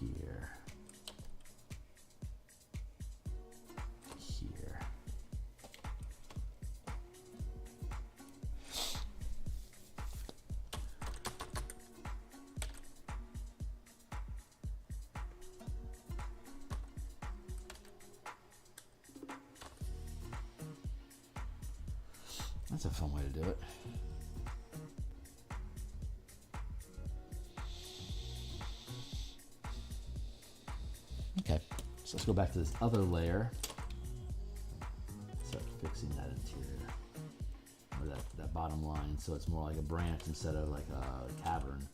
here. Here. That's a fun way to do it. Okay, so let's go back to this other layer. Start fixing that interior, or that bottom line, so it's more like a branch instead of like a cavern.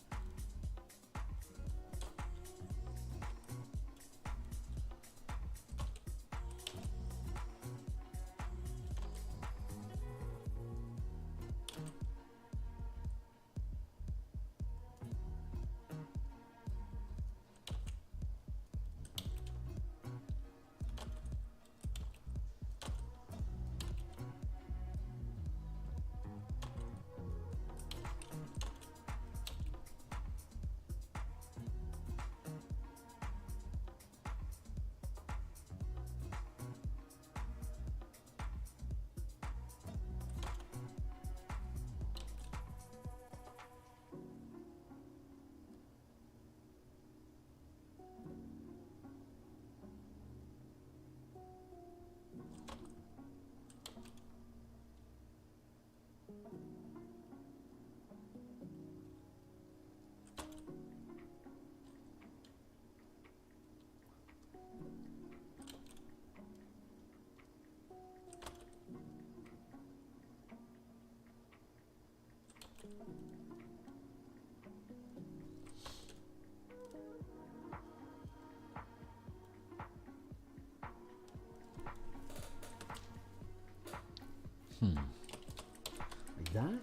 Like that?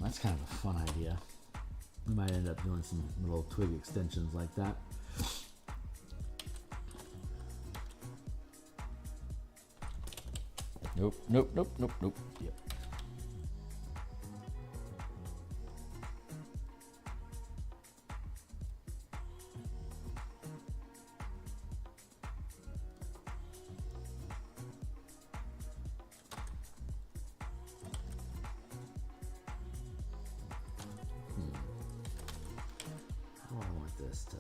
That's kind of a fun idea. We might end up doing some little twig extensions like that. Nope, nope, nope, nope, nope. Yep. How do I want this to...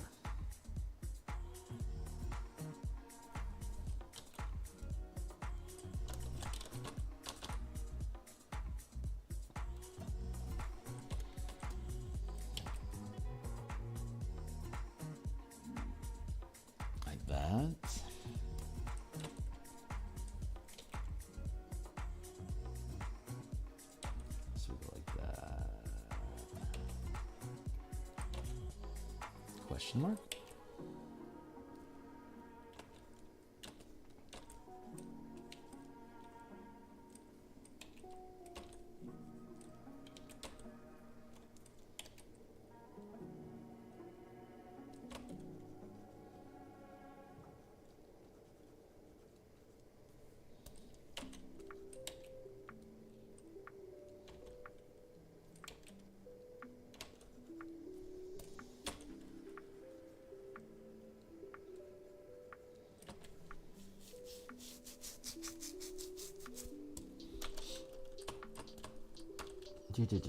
like that. So we go like that. Question mark?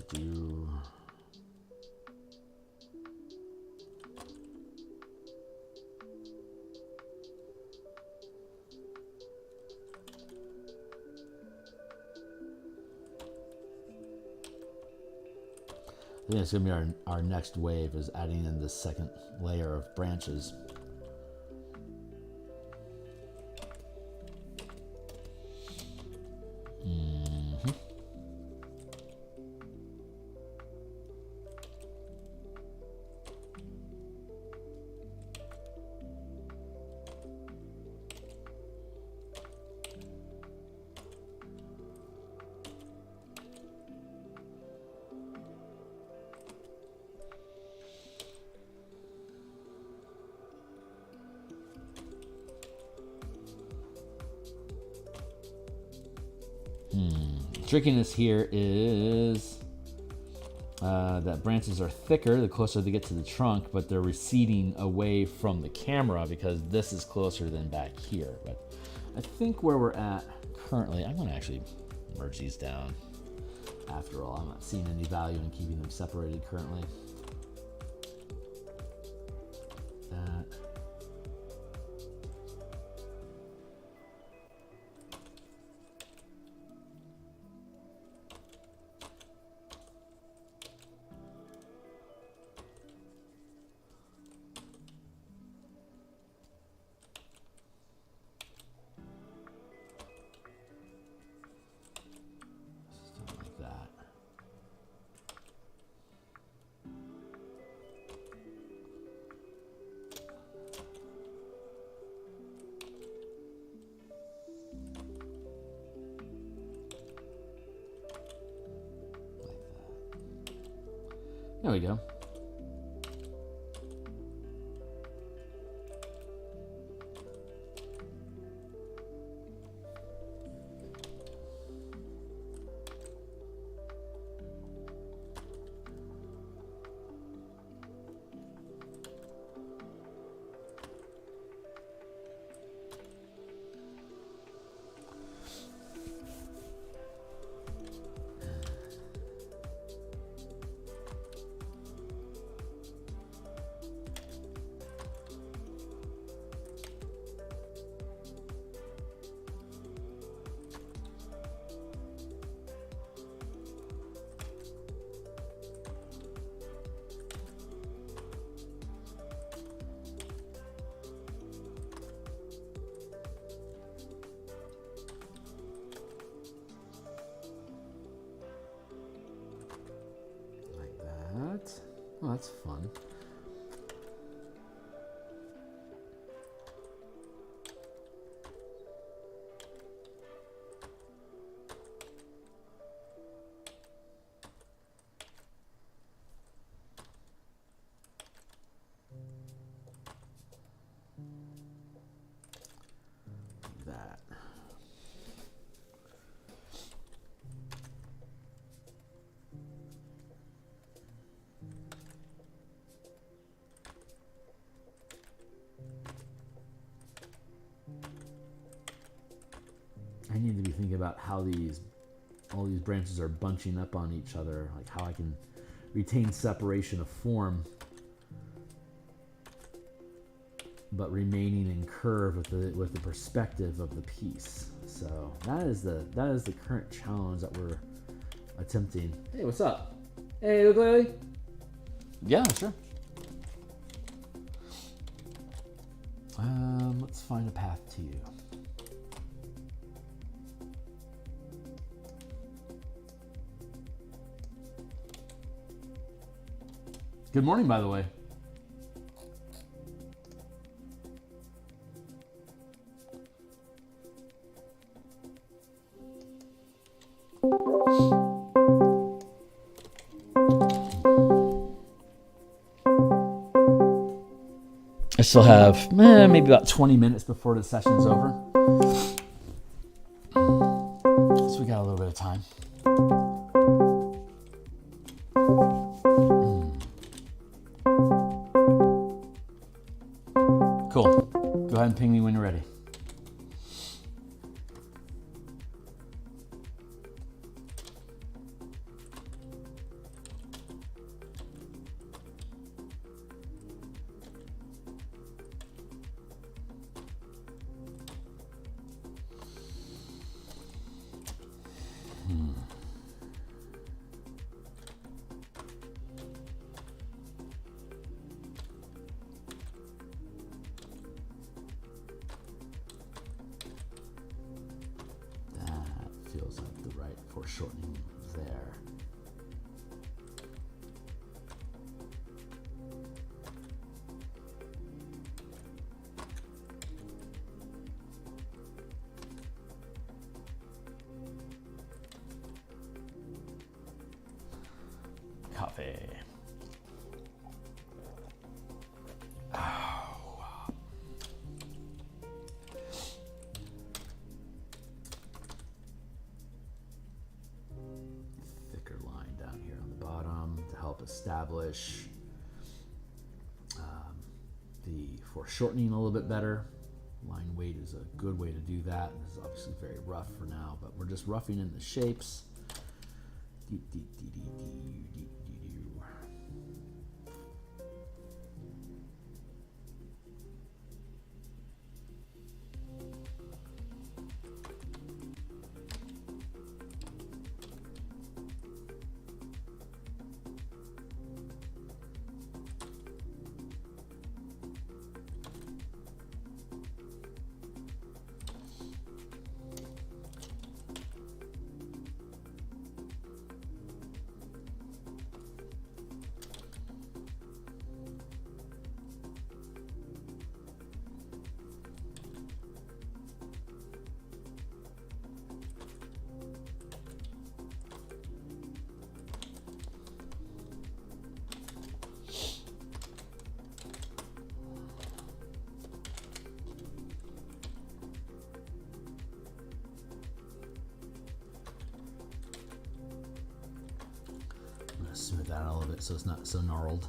Do. I think it's going to be our next wave is adding in the second layer of branches. Trickiness here is that branches are thicker the closer they get to the trunk, but they're receding away from the camera because this is closer than back here. But I think where we're at currently, I'm going to actually merge these down. After all, I'm not seeing any value in keeping them separated currently. That. There we go. Oh, that's fun. That. I need to be thinking about how all these branches are bunching up on each other, like how I can retain separation of form, but remaining in curve with the perspective of the piece. So that is the current challenge that we're attempting. Hey, what's up? Hey, Ukulele. Yeah, sure. Let's find a path to you. Good morning, by the way. I still have maybe about 20 minutes before the session's over. So we got a little bit of time. Cool. Go ahead and ping me when you're ready. Feels like the right foreshortening there. Coffee. establish the foreshortening a little bit better. Line weight is a good way to do that. This is obviously very rough for now, but we're just roughing in the shapes. Smooth that out a little bit so it's not so gnarled.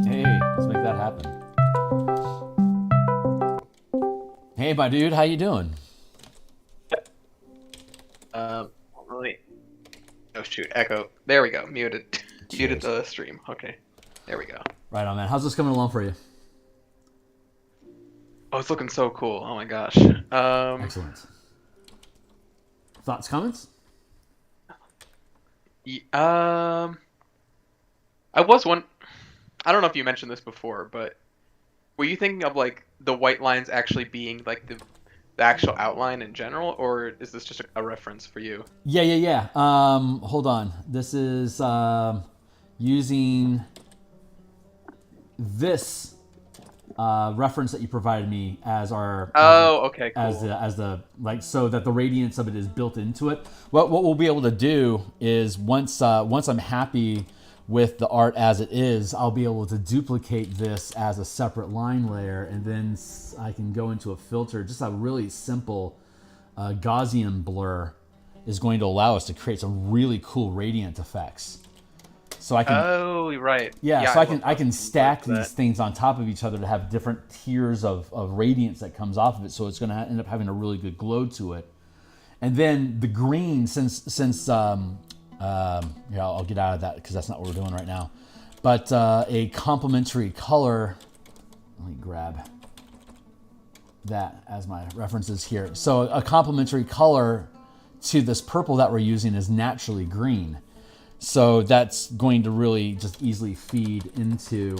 Hey, let's make that happen. Hey, my dude, how you doing? Really. Oh shoot, echo. There we go. Muted. Muted the stream. Okay. There we go. Right on, man. How's this coming along for you? Oh, it's looking so cool. Oh my gosh. Excellent. Thoughts, comments? I was one. I don't know if you mentioned this before, but were you thinking of like the white lines actually being like the actual outline in general, or is this just a reference for you? Yeah. Hold on. This is using this reference that you provided me as our okay, cool. as the like, so that the radiance of it is built into it. What we'll be able to do is once I'm happy with the art as it is, I'll be able to duplicate this as a separate line layer, and then I can go into a filter. Just a really simple Gaussian blur is going to allow us to create some really cool radiant effects. So I can. Oh, right. Yeah, so I can stack these things on top of each other to have different tiers of radiance that comes off of it. So it's going to end up having a really good glow to it. And then the green, since I'll get out of that because that's not what we're doing right now. But a complementary color. Let me grab that as my references here. So a complementary color to this purple that we're using is naturally green. So that's going to really just easily feed into.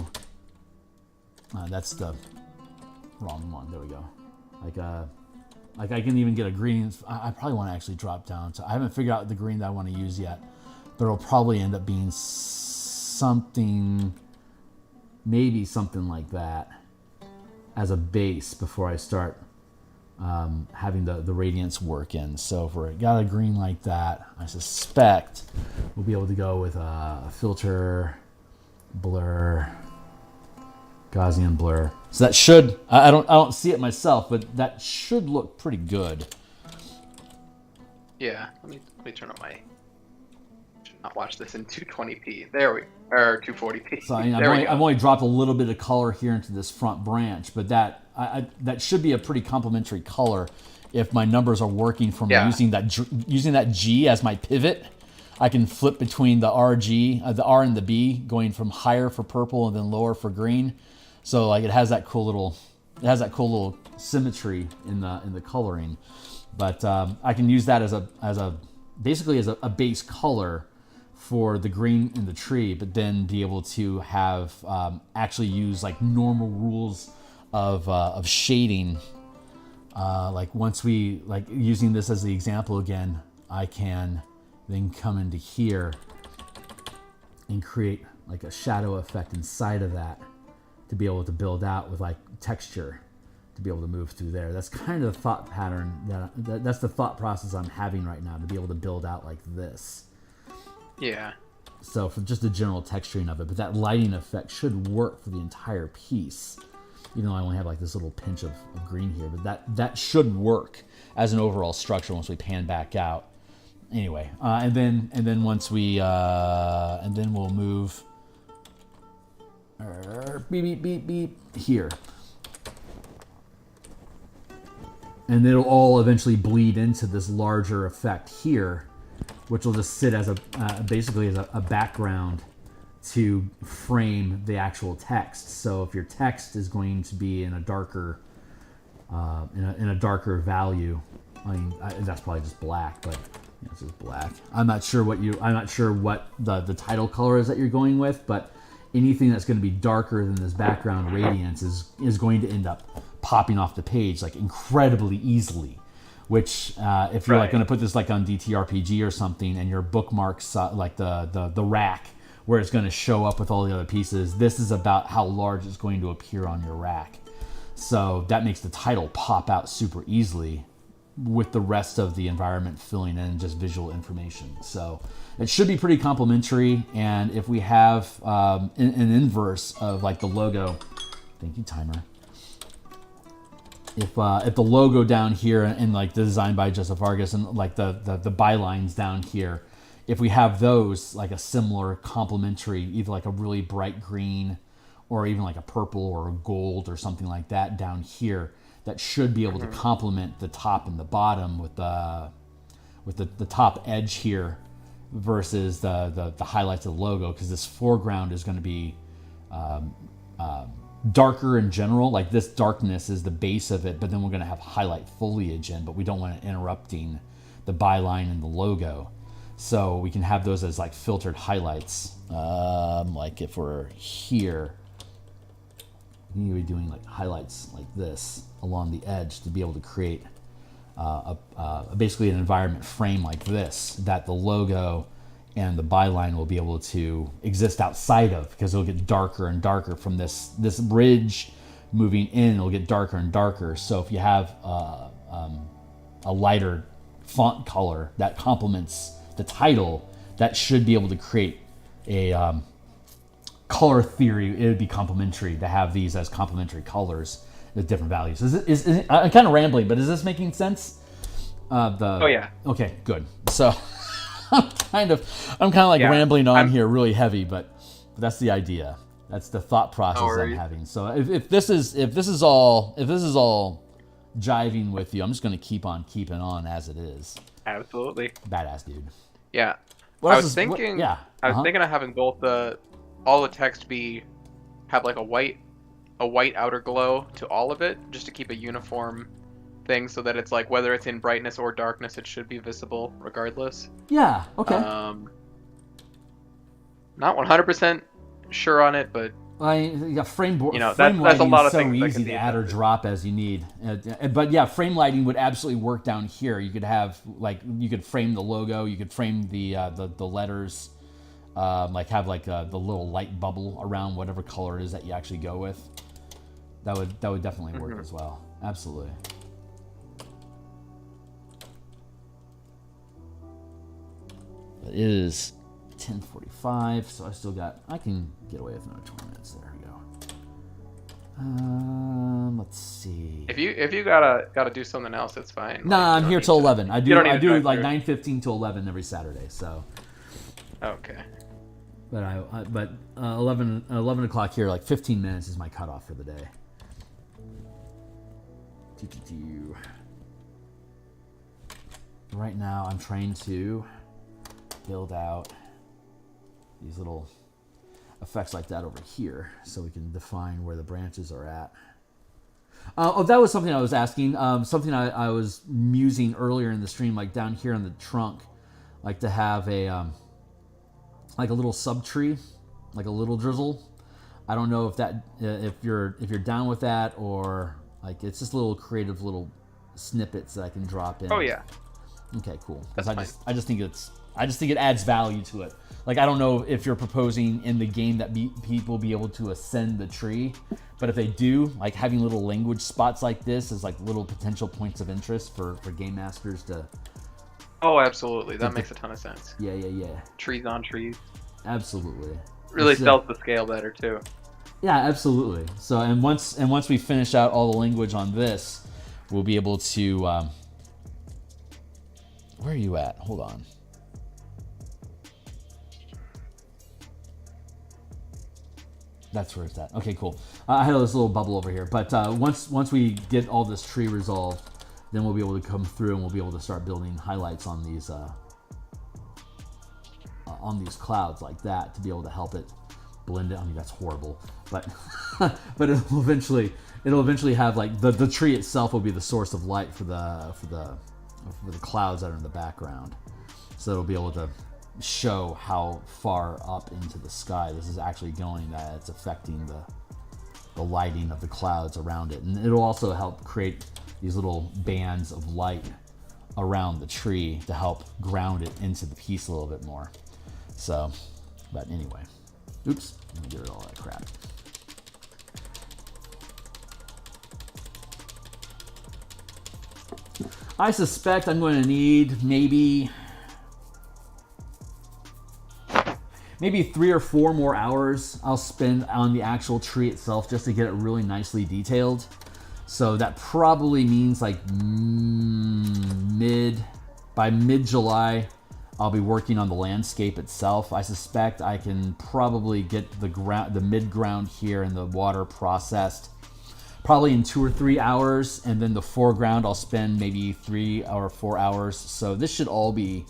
That's the wrong one. There we go. Like I can even get a green. I probably want to actually drop down to. I haven't figured out the green that I want to use yet, but it'll probably end up being something, maybe something like that, as a base before I start having the radiance work in. So if we got a green like that, I suspect we'll be able to go with a filter, blur, Gaussian blur. So that should, I don't see it myself, but that should look pretty good. Yeah, let me turn on my. Should not watch this in 220p. There we, or 240p. So I've only dropped a little bit of color here into this front branch, but that should be a pretty complementary color if my numbers are working for me. Using that G as my pivot. I can flip between the RG, the R and the B, going from higher for purple and then lower for green. So like it has that cool little symmetry in the coloring. But I can use that as a base color for the green in the tree, but then be able to have actually use like normal rules of shading. Like once we like using this as the example again, I can then come into here and create like a shadow effect inside of that to be able to build out with like texture, to to be able to move through there. That's kind of the thought pattern that's the thought process I'm having right now, to be able to build out like this. Yeah. So for just the general texturing of it, but that lighting effect should work for the entire piece. Even though I only have like this little pinch of green here, but that should work as an overall structure once we pan back out. Anyway, and then once we and then we'll move beep beep beep beep here, and it'll all eventually bleed into this larger effect here, which will just sit as a basically as a background to frame the actual text. So if your text is going to be in a darker in a darker value, I mean that's probably just black, but this is black. I'm not sure what the title color is that you're going with, but anything that's going to be darker than this background radiance is going to end up popping off the page like incredibly easily. Which if you're like going to put this like on DTRPG or something, and your bookmarks like the rack where it's going to show up with all the other pieces, this is about how large it's going to appear on your rack. So that makes the title pop out super easily, with the rest of the environment filling in just visual information. So it should be pretty complementary. And if we have an inverse of like the logo, thank you, timer. If the logo down here and like the design by Joseph Vargas and like the bylines down here, if we have those like a similar complementary, either like a really bright green or even like a purple or a gold or something like that down here, that should be able to complement the top and the bottom with the top edge here versus the highlights of the logo, because this foreground is going to be darker in general. Like this darkness is the base of it, but then we're going to have highlight foliage in, but we don't want it interrupting the byline and the logo. So we can have those as like filtered highlights. Like if we're here, we need to be doing like highlights like this along the edge to be able to create basically an environment frame like this that the logo and the byline will be able to exist outside of, because it'll get darker and darker from this bridge moving in. It'll get darker and darker. So if you have a lighter font color that complements the title, that should be able to create a color theory. It would be complementary to have these as complementary colors with different values. I'm kind of rambling, but is this making sense? Oh yeah. Okay, good. So I'm kind of like rambling on here really heavy, but that's the idea. That's the thought process I'm having. So if this is all jiving with you, I'm just going to keep on keeping on as it is. Absolutely. Badass, dude. Yeah. I was thinking of having both all the text have like a white outer glow to all of it, just to keep a uniform thing, so that it's like whether it's in brightness or darkness, it should be visible regardless. Yeah. Okay. Not 100% sure on it, but frame lighting that's a lot of is so things easy to add or drop as you need. But yeah, frame lighting would absolutely work down here. You could have you could frame the logo, you could frame the letters, have the little light bubble around whatever color it is that you actually go with. That would definitely work as well. Absolutely. It is 10:45, so I can get away with another 20 minutes. There we go. Let's see. If you gotta do something else, it's fine. Nah, I'm here till 11. I do like 9:15 to 11 every Saturday. So. Okay. But 11 o'clock here, like 15 minutes is my cutoff for the day. Right now, I'm trying to build out these little effects like that over here, so we can define where the branches are at. That was something I was asking. Something I was musing earlier in the stream, like down here in the trunk, like to have a like a little subtree, like a little drizzle. I don't know if you're down with that, or like it's just little creative little snippets that I can drop in. Oh yeah. Okay, cool. Because I just think I just think it adds value to it. Like, I don't know if you're proposing in the game that people be able to ascend the tree, but if they do, like having little language spots like this is like little potential points of interest for game masters to. Oh, absolutely. That makes a ton of sense. Yeah. Trees on trees. Absolutely. Really sells the scale better too. Yeah, absolutely. So, and once we finish out all the language on this, we'll be able to. Where are you at? Hold on. That's where it's at. Okay, cool. I had this little bubble over here, but once we get all this tree resolved, then we'll be able to come through and we'll be able to start building highlights on these clouds like that to be able to help it blend it. I mean, that's horrible, but but it'll eventually have like the tree itself will be the source of light for the clouds that are in the background, so it'll be able to show how far up into the sky this is actually going, that it's affecting the lighting of the clouds around it. And it'll also help create these little bands of light around the tree to help ground it into the piece a little bit more. So, but anyway, oops, let me get rid of all that crap. I suspect I'm going to need maybe 3 or 4 more hours I'll spend on the actual tree itself just to get it really nicely detailed. So that probably means like by mid-July, I'll be working on the landscape itself. I suspect I can probably get the mid-ground here and the water processed probably in 2 or 3 hours, and then the foreground I'll spend maybe 3 or 4 hours. So this should all be.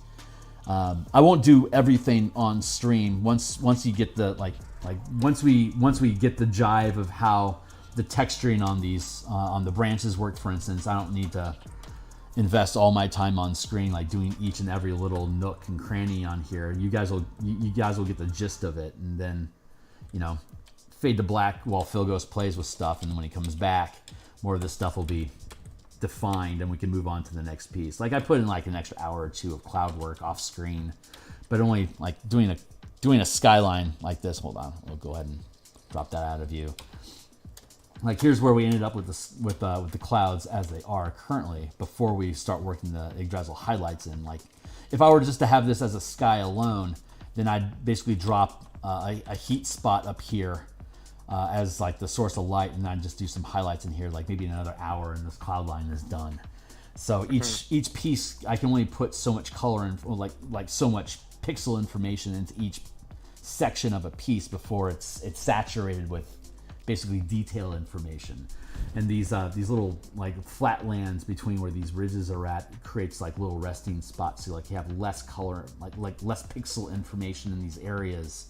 I won't do everything on stream. Once you get the once we get the jive of how the texturing on these on the branches work, for instance, I don't need to invest all my time on screen like doing each and every little nook and cranny on here. You guys will get the gist of it, and then fade to black while Phil Ghost plays with stuff, and then when he comes back, more of this stuff will be defined and we can move on to the next piece. Like I put in like an extra hour or 2 of cloud work off screen, but only like doing a skyline like this. Hold on, we'll go ahead and drop that out of view. Like here's where we ended up with the clouds as they are currently before we start working the Yggdrasil highlights in. Like if I were just to have this as a sky alone, then I'd basically drop a heat spot up here as like the source of light, and I'd just do some highlights in here, like maybe another hour, and this cloud line is done. So each piece, I can only put so much color in, or like so much pixel information into each section of a piece before it's saturated with basically detailed information. And these little like flat lands between where these ridges are at creates like little resting spots. So like you have less color, like less pixel information in these areas,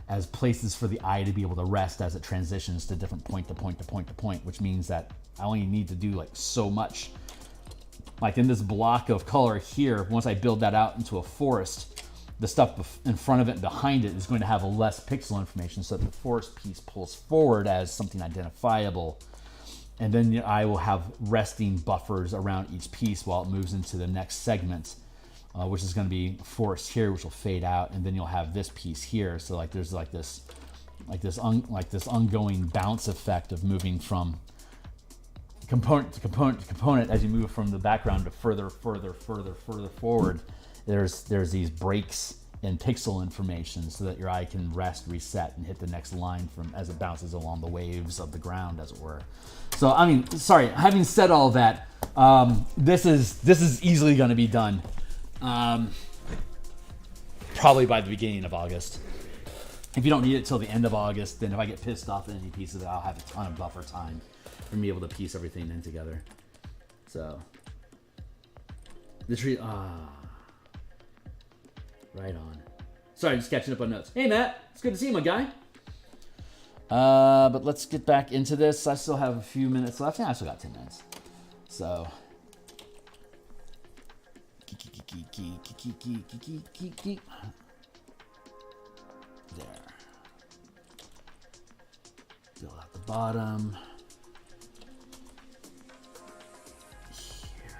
as places for the eye to be able to rest as it transitions to different point to point to point to point, which means that I only need to do like so much. Like in this block of color here, once I build that out into a forest, the stuff in front of it and behind it is going to have a less pixel information, so that the forest piece pulls forward as something identifiable. And then I will have resting buffers around each piece while it moves into the next segment, which is going to be forest here, which will fade out, and then you'll have this piece here. So like there's this ongoing bounce effect of moving from component to component to component as you move from the background to further forward. There's these breaks in pixel information so that your eye can rest, reset, and hit the next line from as it bounces along the waves of the ground, as it were. So I mean, sorry. Having said all that, this is easily going to be done. Probably by the beginning of August. If you don't need it till the end of August, then if I get pissed off at any piece of it, I'll have a ton of buffer time for me able to piece everything in together. So the tree, right on. Sorry, just catching up on notes. Hey Matt, it's good to see you, my guy. But let's get back into this. I still have a few minutes left. Yeah, I still got 10 minutes. So there. Fill out the bottom. Here.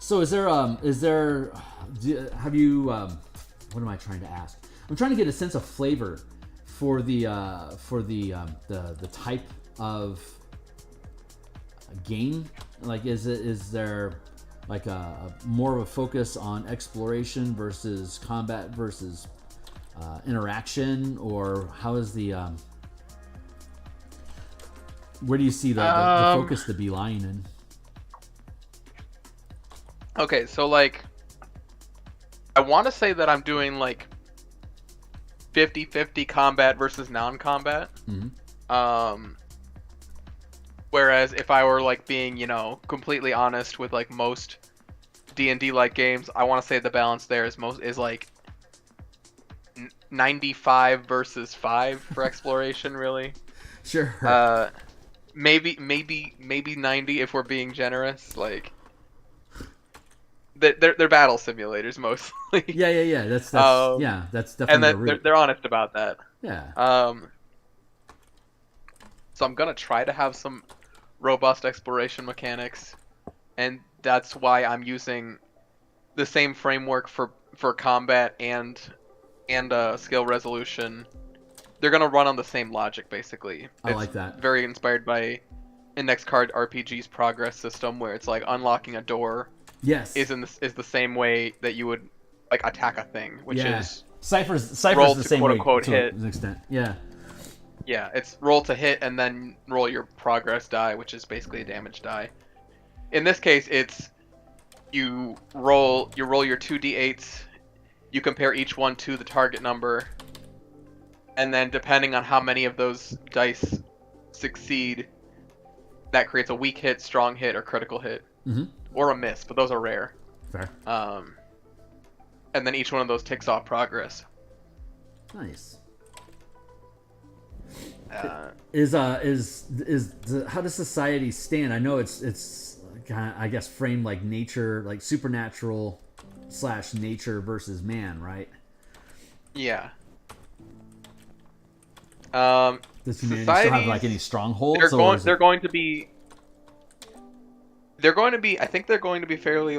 So have you what am I trying to ask? I'm trying to get a sense of flavor for the type of game. Like, is there like a more of a focus on exploration versus combat versus interaction, or how is the where do you see the focus to be lying in? Okay, so like, I want to say that I'm doing like 50-50 combat versus non-combat. Whereas if I were like being, completely honest with like most D&D like games, I want to say the balance there is like 95 versus 5 for exploration, really. Sure. Maybe 90 if we're being generous. Like, they're battle simulators mostly. Yeah. That's definitely and the that root. they're honest about that. Yeah. So I'm gonna try to have some robust exploration mechanics, and that's why I'm using the same framework for combat and skill resolution. They're gonna run on the same logic, basically. I like that. Very inspired by Index Card RPG's progress system, where it's like unlocking a door. Yes. Is the same way that you would like attack a thing, which is Cypher's roll the to same quote way unquote to hit. an extent. Yeah. Yeah, it's roll to hit and then roll your progress die, which is basically a damage die. In this case, it's you roll your 2d8s, you compare each one to the target number, and then depending on how many of those dice succeed, that creates a weak hit, strong hit, or critical hit. Or a miss, but those are rare. Fair. And then each one of those ticks off progress. Nice. Uh, How does society stand? I know it's kind of, I guess, framed like nature, like supernatural / nature versus man, right? yeah. Does humanity still have like any strongholds? They're going to be. I think they're going to be fairly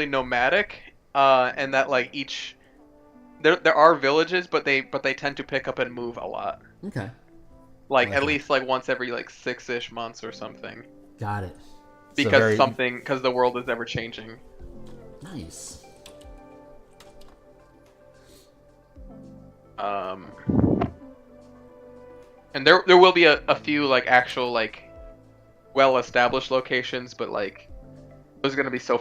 nomadic, and that like each. There are villages, but they tend to pick up and move a lot. Okay. Like at least like once every like 6-ish months or something. Got it. Because the world is ever changing. Nice. And there will be a few like actual like well-established locations, but like those are gonna be so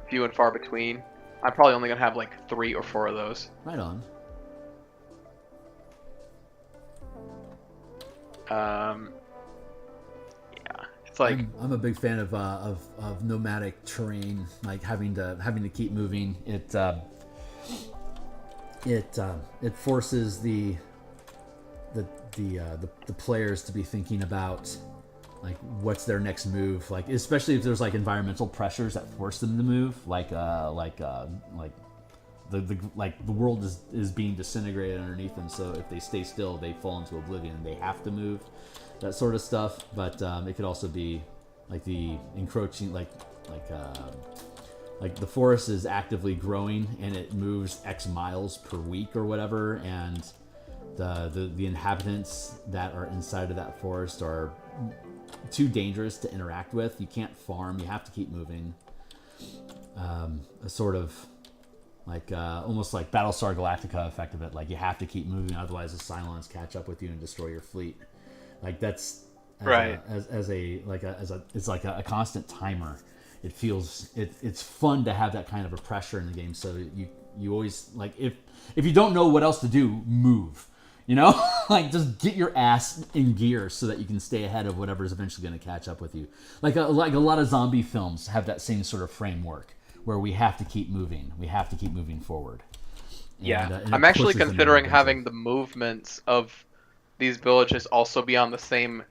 few and far between. I'm probably only gonna have like 3 or 4 of those. Right on. Yeah, it's like I'm a big fan of nomadic terrain, like having to keep moving. It forces the players to be thinking about like what's their next move, like especially if there's like environmental pressures that force them to move, like the world is being disintegrated underneath them, so if they stay still they fall into oblivion and they have to move, that sort of stuff. But it could also be like the encroaching, like the forest is actively growing and it moves X miles per week or whatever, and the inhabitants that are inside of that forest are too dangerous to interact with. You can't farm, you have to keep moving. A sort of like almost like Battlestar Galactica effect of it, like you have to keep moving, otherwise the Cylons catch up with you and destroy your fleet. Like that's right. It's like a constant timer. It feels it's fun to have that kind of a pressure in the game, so you always like, if you don't know what else to do, move. Like just get your ass in gear so that you can stay ahead of whatever's eventually going to catch up with you. Like a lot of zombie films have that same sort of framework where we have to keep moving. We have to keep moving forward. And I'm actually considering having the movements of these villages also be on the same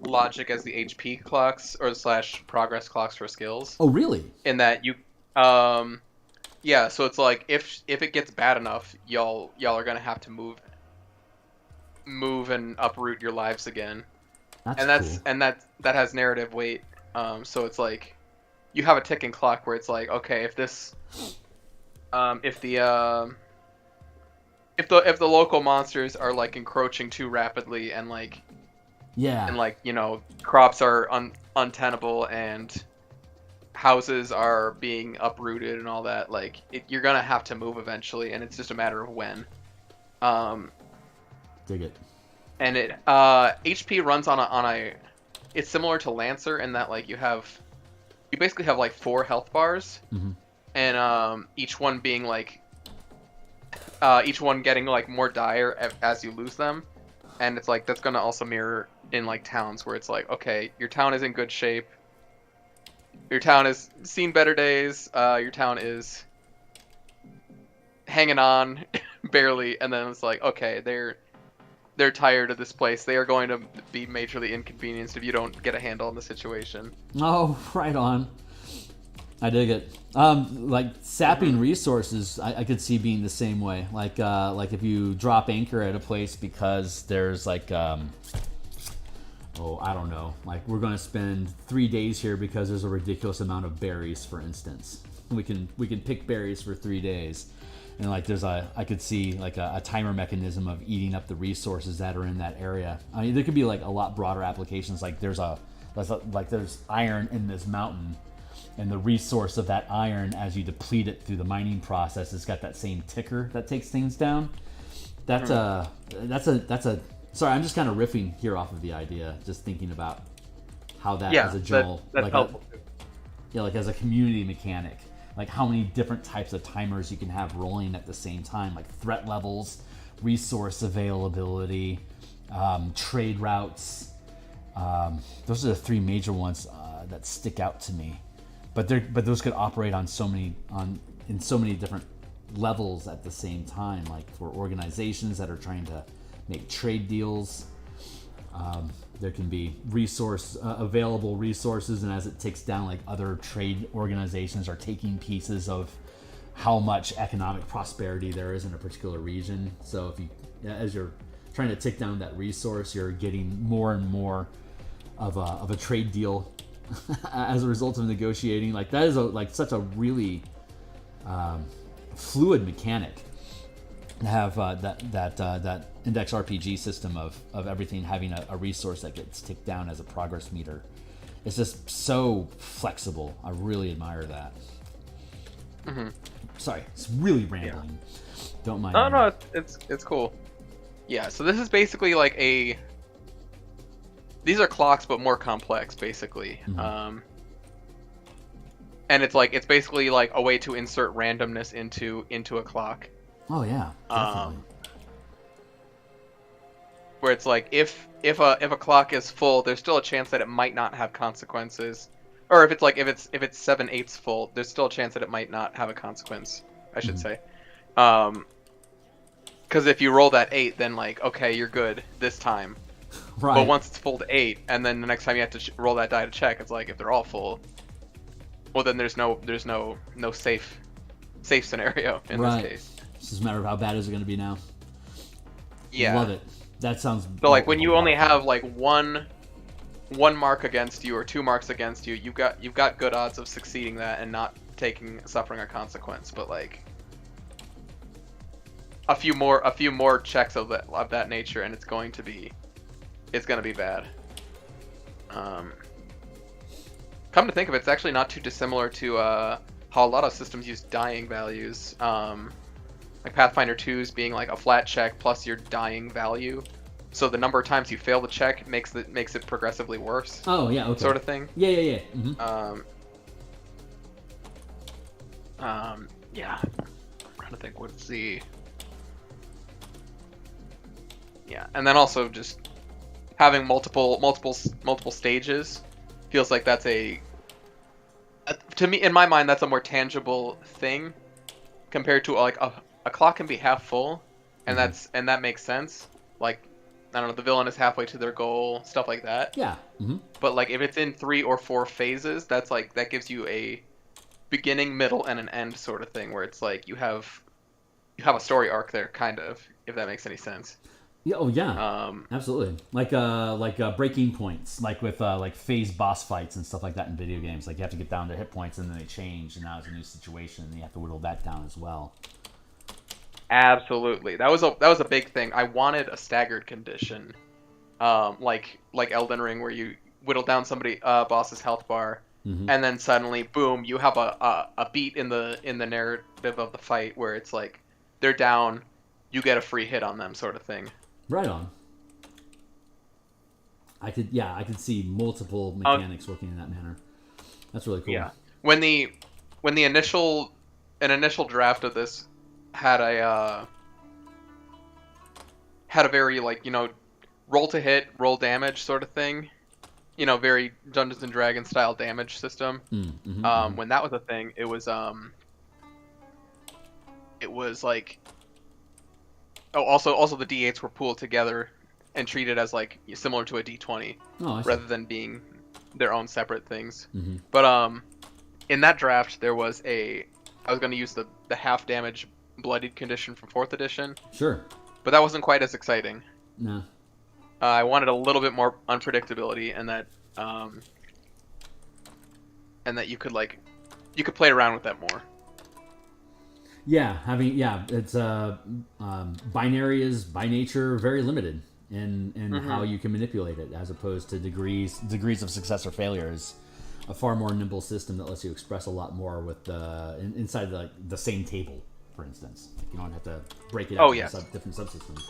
logic as the HP clocks or / progress clocks for skills. Oh, really? In that you, yeah. So it's like if it gets bad enough, y'all are gonna have to move and uproot your lives again. That's cool. And that has narrative weight. So it's like you have a ticking clock where it's like, okay, if this if the local monsters are like encroaching too rapidly and Yeah. crops are untenable and houses are being uprooted and all that, you're gonna have to move eventually, and it's just a matter of when. Dig it. And it HP runs on a it's similar to Lancer in that you basically have 4 health bars, and each one being each one getting more dire as you lose them, and it's that's gonna also mirror in towns where it's okay, your town is in good shape, your town has seen better days, your town is hanging on barely, and then it's okay, they're tired of this place. They are going to be majorly inconvenienced if you don't get a handle on the situation. Oh, right on. I dig it. Sapping resources, I could see being the same way. Like if you drop anchor at a place because there's I don't know. We're going to spend 3 days here because there's a ridiculous amount of berries, for instance. We can pick berries for 3 days. And I could see a timer mechanism of eating up the resources that are in that area. I mean, there could be a lot broader applications. There's iron in this mountain, and the resource of that iron, as you deplete it through the mining process, has got that same ticker that takes things down. That's a. Sorry, I'm just kind of riffing here off of the idea, just thinking about how that as a general, that's helpful. As a community mechanic. How many different types of timers you can have rolling at the same time, threat levels, resource availability, trade routes. Those are the 3 major ones that stick out to me. But those could operate in so many different levels at the same time, for organizations that are trying to make trade deals. There can be available resources, and as it ticks down, other trade organizations are taking pieces of how much economic prosperity there is in a particular region. So as you're trying to tick down that resource, you're getting more and more of a trade deal as a result of negotiating. That is such a really fluid mechanic to have that index RPG system of everything having a resource that gets ticked down as a progress meter. It's just so flexible. I really admire that. Sorry, it's really rambling. Yeah. Don't mind. No, it's cool. Yeah, so this is basically these are clocks but more complex, basically. And it's basically a way to insert randomness into a clock. Oh yeah, definitely. Where it's if a clock is full, there's still a chance that it might not have consequences, or if it's 7/8 full, there's still a chance that it might not have a consequence, I should say. Because if you roll that 8, then okay, you're good this time. Right. But once it's full to 8, and then the next time you have to roll that die to check, it's if they're all full, well then there's no safe scenario in this case. It's just a matter of how bad is it going to be now. Yeah. Love it. That sounds. So when you only have one mark against you or 2 marks against you, you've got good odds of succeeding that and not suffering a consequence. But a few more checks of that nature, and it's going to be bad. Come to think of it, it's actually not too dissimilar to how a lot of systems use dying values. Pathfinder 2's being a flat check plus your dying value, so the number of times you fail the check makes it progressively worse. Oh yeah, okay. Sort of thing. Yeah. Mm-hmm. Yeah. I'm trying to think what's the. Yeah, and then also just having multiple stages feels like that's to me, in my mind, that's a more tangible thing compared to a clock can be half full, and that makes sense. I don't know, the villain is halfway to their goal, stuff like that. Yeah. Mm-hmm. But if it's in 3 or 4 phases, that's that gives you a beginning, middle, and an end sort of thing, where it's you have a story arc there, kind of, if that makes any sense. Yeah, oh yeah, absolutely. Like breaking points, like with like phase boss fights and stuff like that in video games. Like you have to get down to hit points and then they change, and now it's a new situation, and you have to whittle that down as well. Absolutely, that was a big thing. I wanted a staggered condition, like Elden Ring, where you whittle down somebody boss's health bar, and then suddenly, boom, you have a beat in the narrative of the fight where it's like they're down, you get a free hit on them, sort of thing. Right on. I could see multiple mechanics working in that manner. That's really cool. Yeah, when the initial draft of this had a very like roll to hit, roll damage sort of thing. Very Dungeons and Dragons style damage system. When that was a thing, it was like, oh, also the D8s were pooled together and treated as like similar to a D20, rather than being their own separate things. But in that draft there was I was going to use the half damage bloodied condition from 4th edition. Sure. But that wasn't quite as exciting. No. I wanted a little bit more unpredictability, and that you could play around with that more. Yeah, it's binary is by nature very limited in how you can manipulate it, as opposed to degrees of success or failure is a far more nimble system that lets you express a lot more with inside the same table, for instance. You don't have to break it up into different subsystems.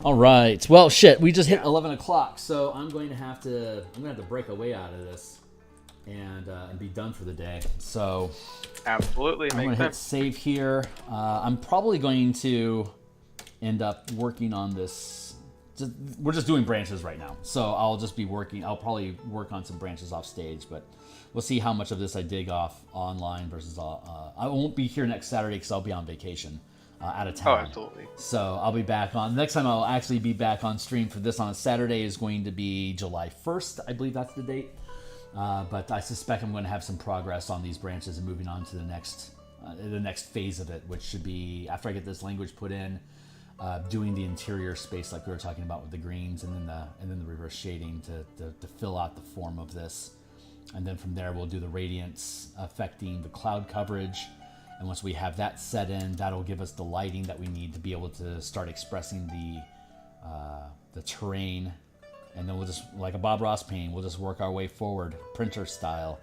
All right. Well, shit. We just hit 11 o'clock, so I'm going to have to break away out of this and be done for the day. So absolutely, I'm going to hit save here. I'm probably going to end up working on this. We're just doing branches right now, so I'll just be working. I'll probably work on some branches off stage, but we'll see how much of this I dig off online versus. I won't be here next Saturday because I'll be on vacation. Out of town. Oh, absolutely. So I'll be back on. The next time I'll actually be back on stream for this on a Saturday is going to be July 1st. I believe that's the date. But I suspect I'm going to have some progress on these branches and moving on to the next phase of it, which should be after I get this language put in, doing the interior space like we were talking about with the greens, and then the reverse shading to fill out the form of this. And then from there we'll do the radiance affecting the cloud coverage. And once we have that set in, that'll give us the lighting that we need to be able to start expressing the terrain. And then we'll just, like a Bob Ross painting, we'll just work our way forward, printer style,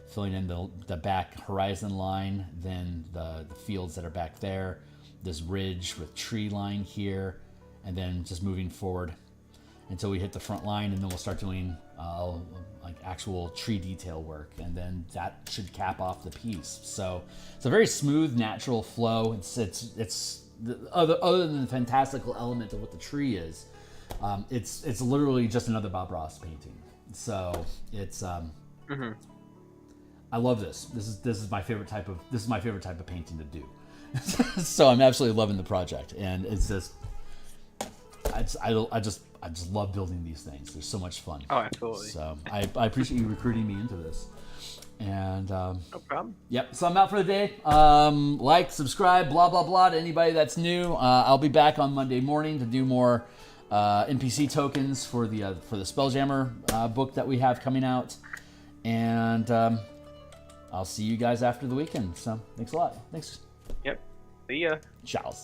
filling in the back horizon line, then the fields that are back there, this ridge with tree line here, and then just moving forward until we hit the front line, and then we'll start doing like actual tree detail work, and then that should cap off the piece. So it's a very smooth, natural flow. It's other than the fantastical element of what the tree is. It's literally just another Bob Ross painting. So it's I love this. This is my favorite type of painting to do. So I'm absolutely loving the project, and it's just I just love building these things. They're so much fun. Oh, absolutely. So I appreciate you recruiting me into this. And no problem. Yep. So I'm out for the day. Like, subscribe, blah blah blah to anybody that's new. I'll be back on Monday morning to do more NPC tokens for the Spelljammer book that we have coming out. And I'll see you guys after the weekend. So thanks a lot. Thanks. Yep. See ya. Ciao.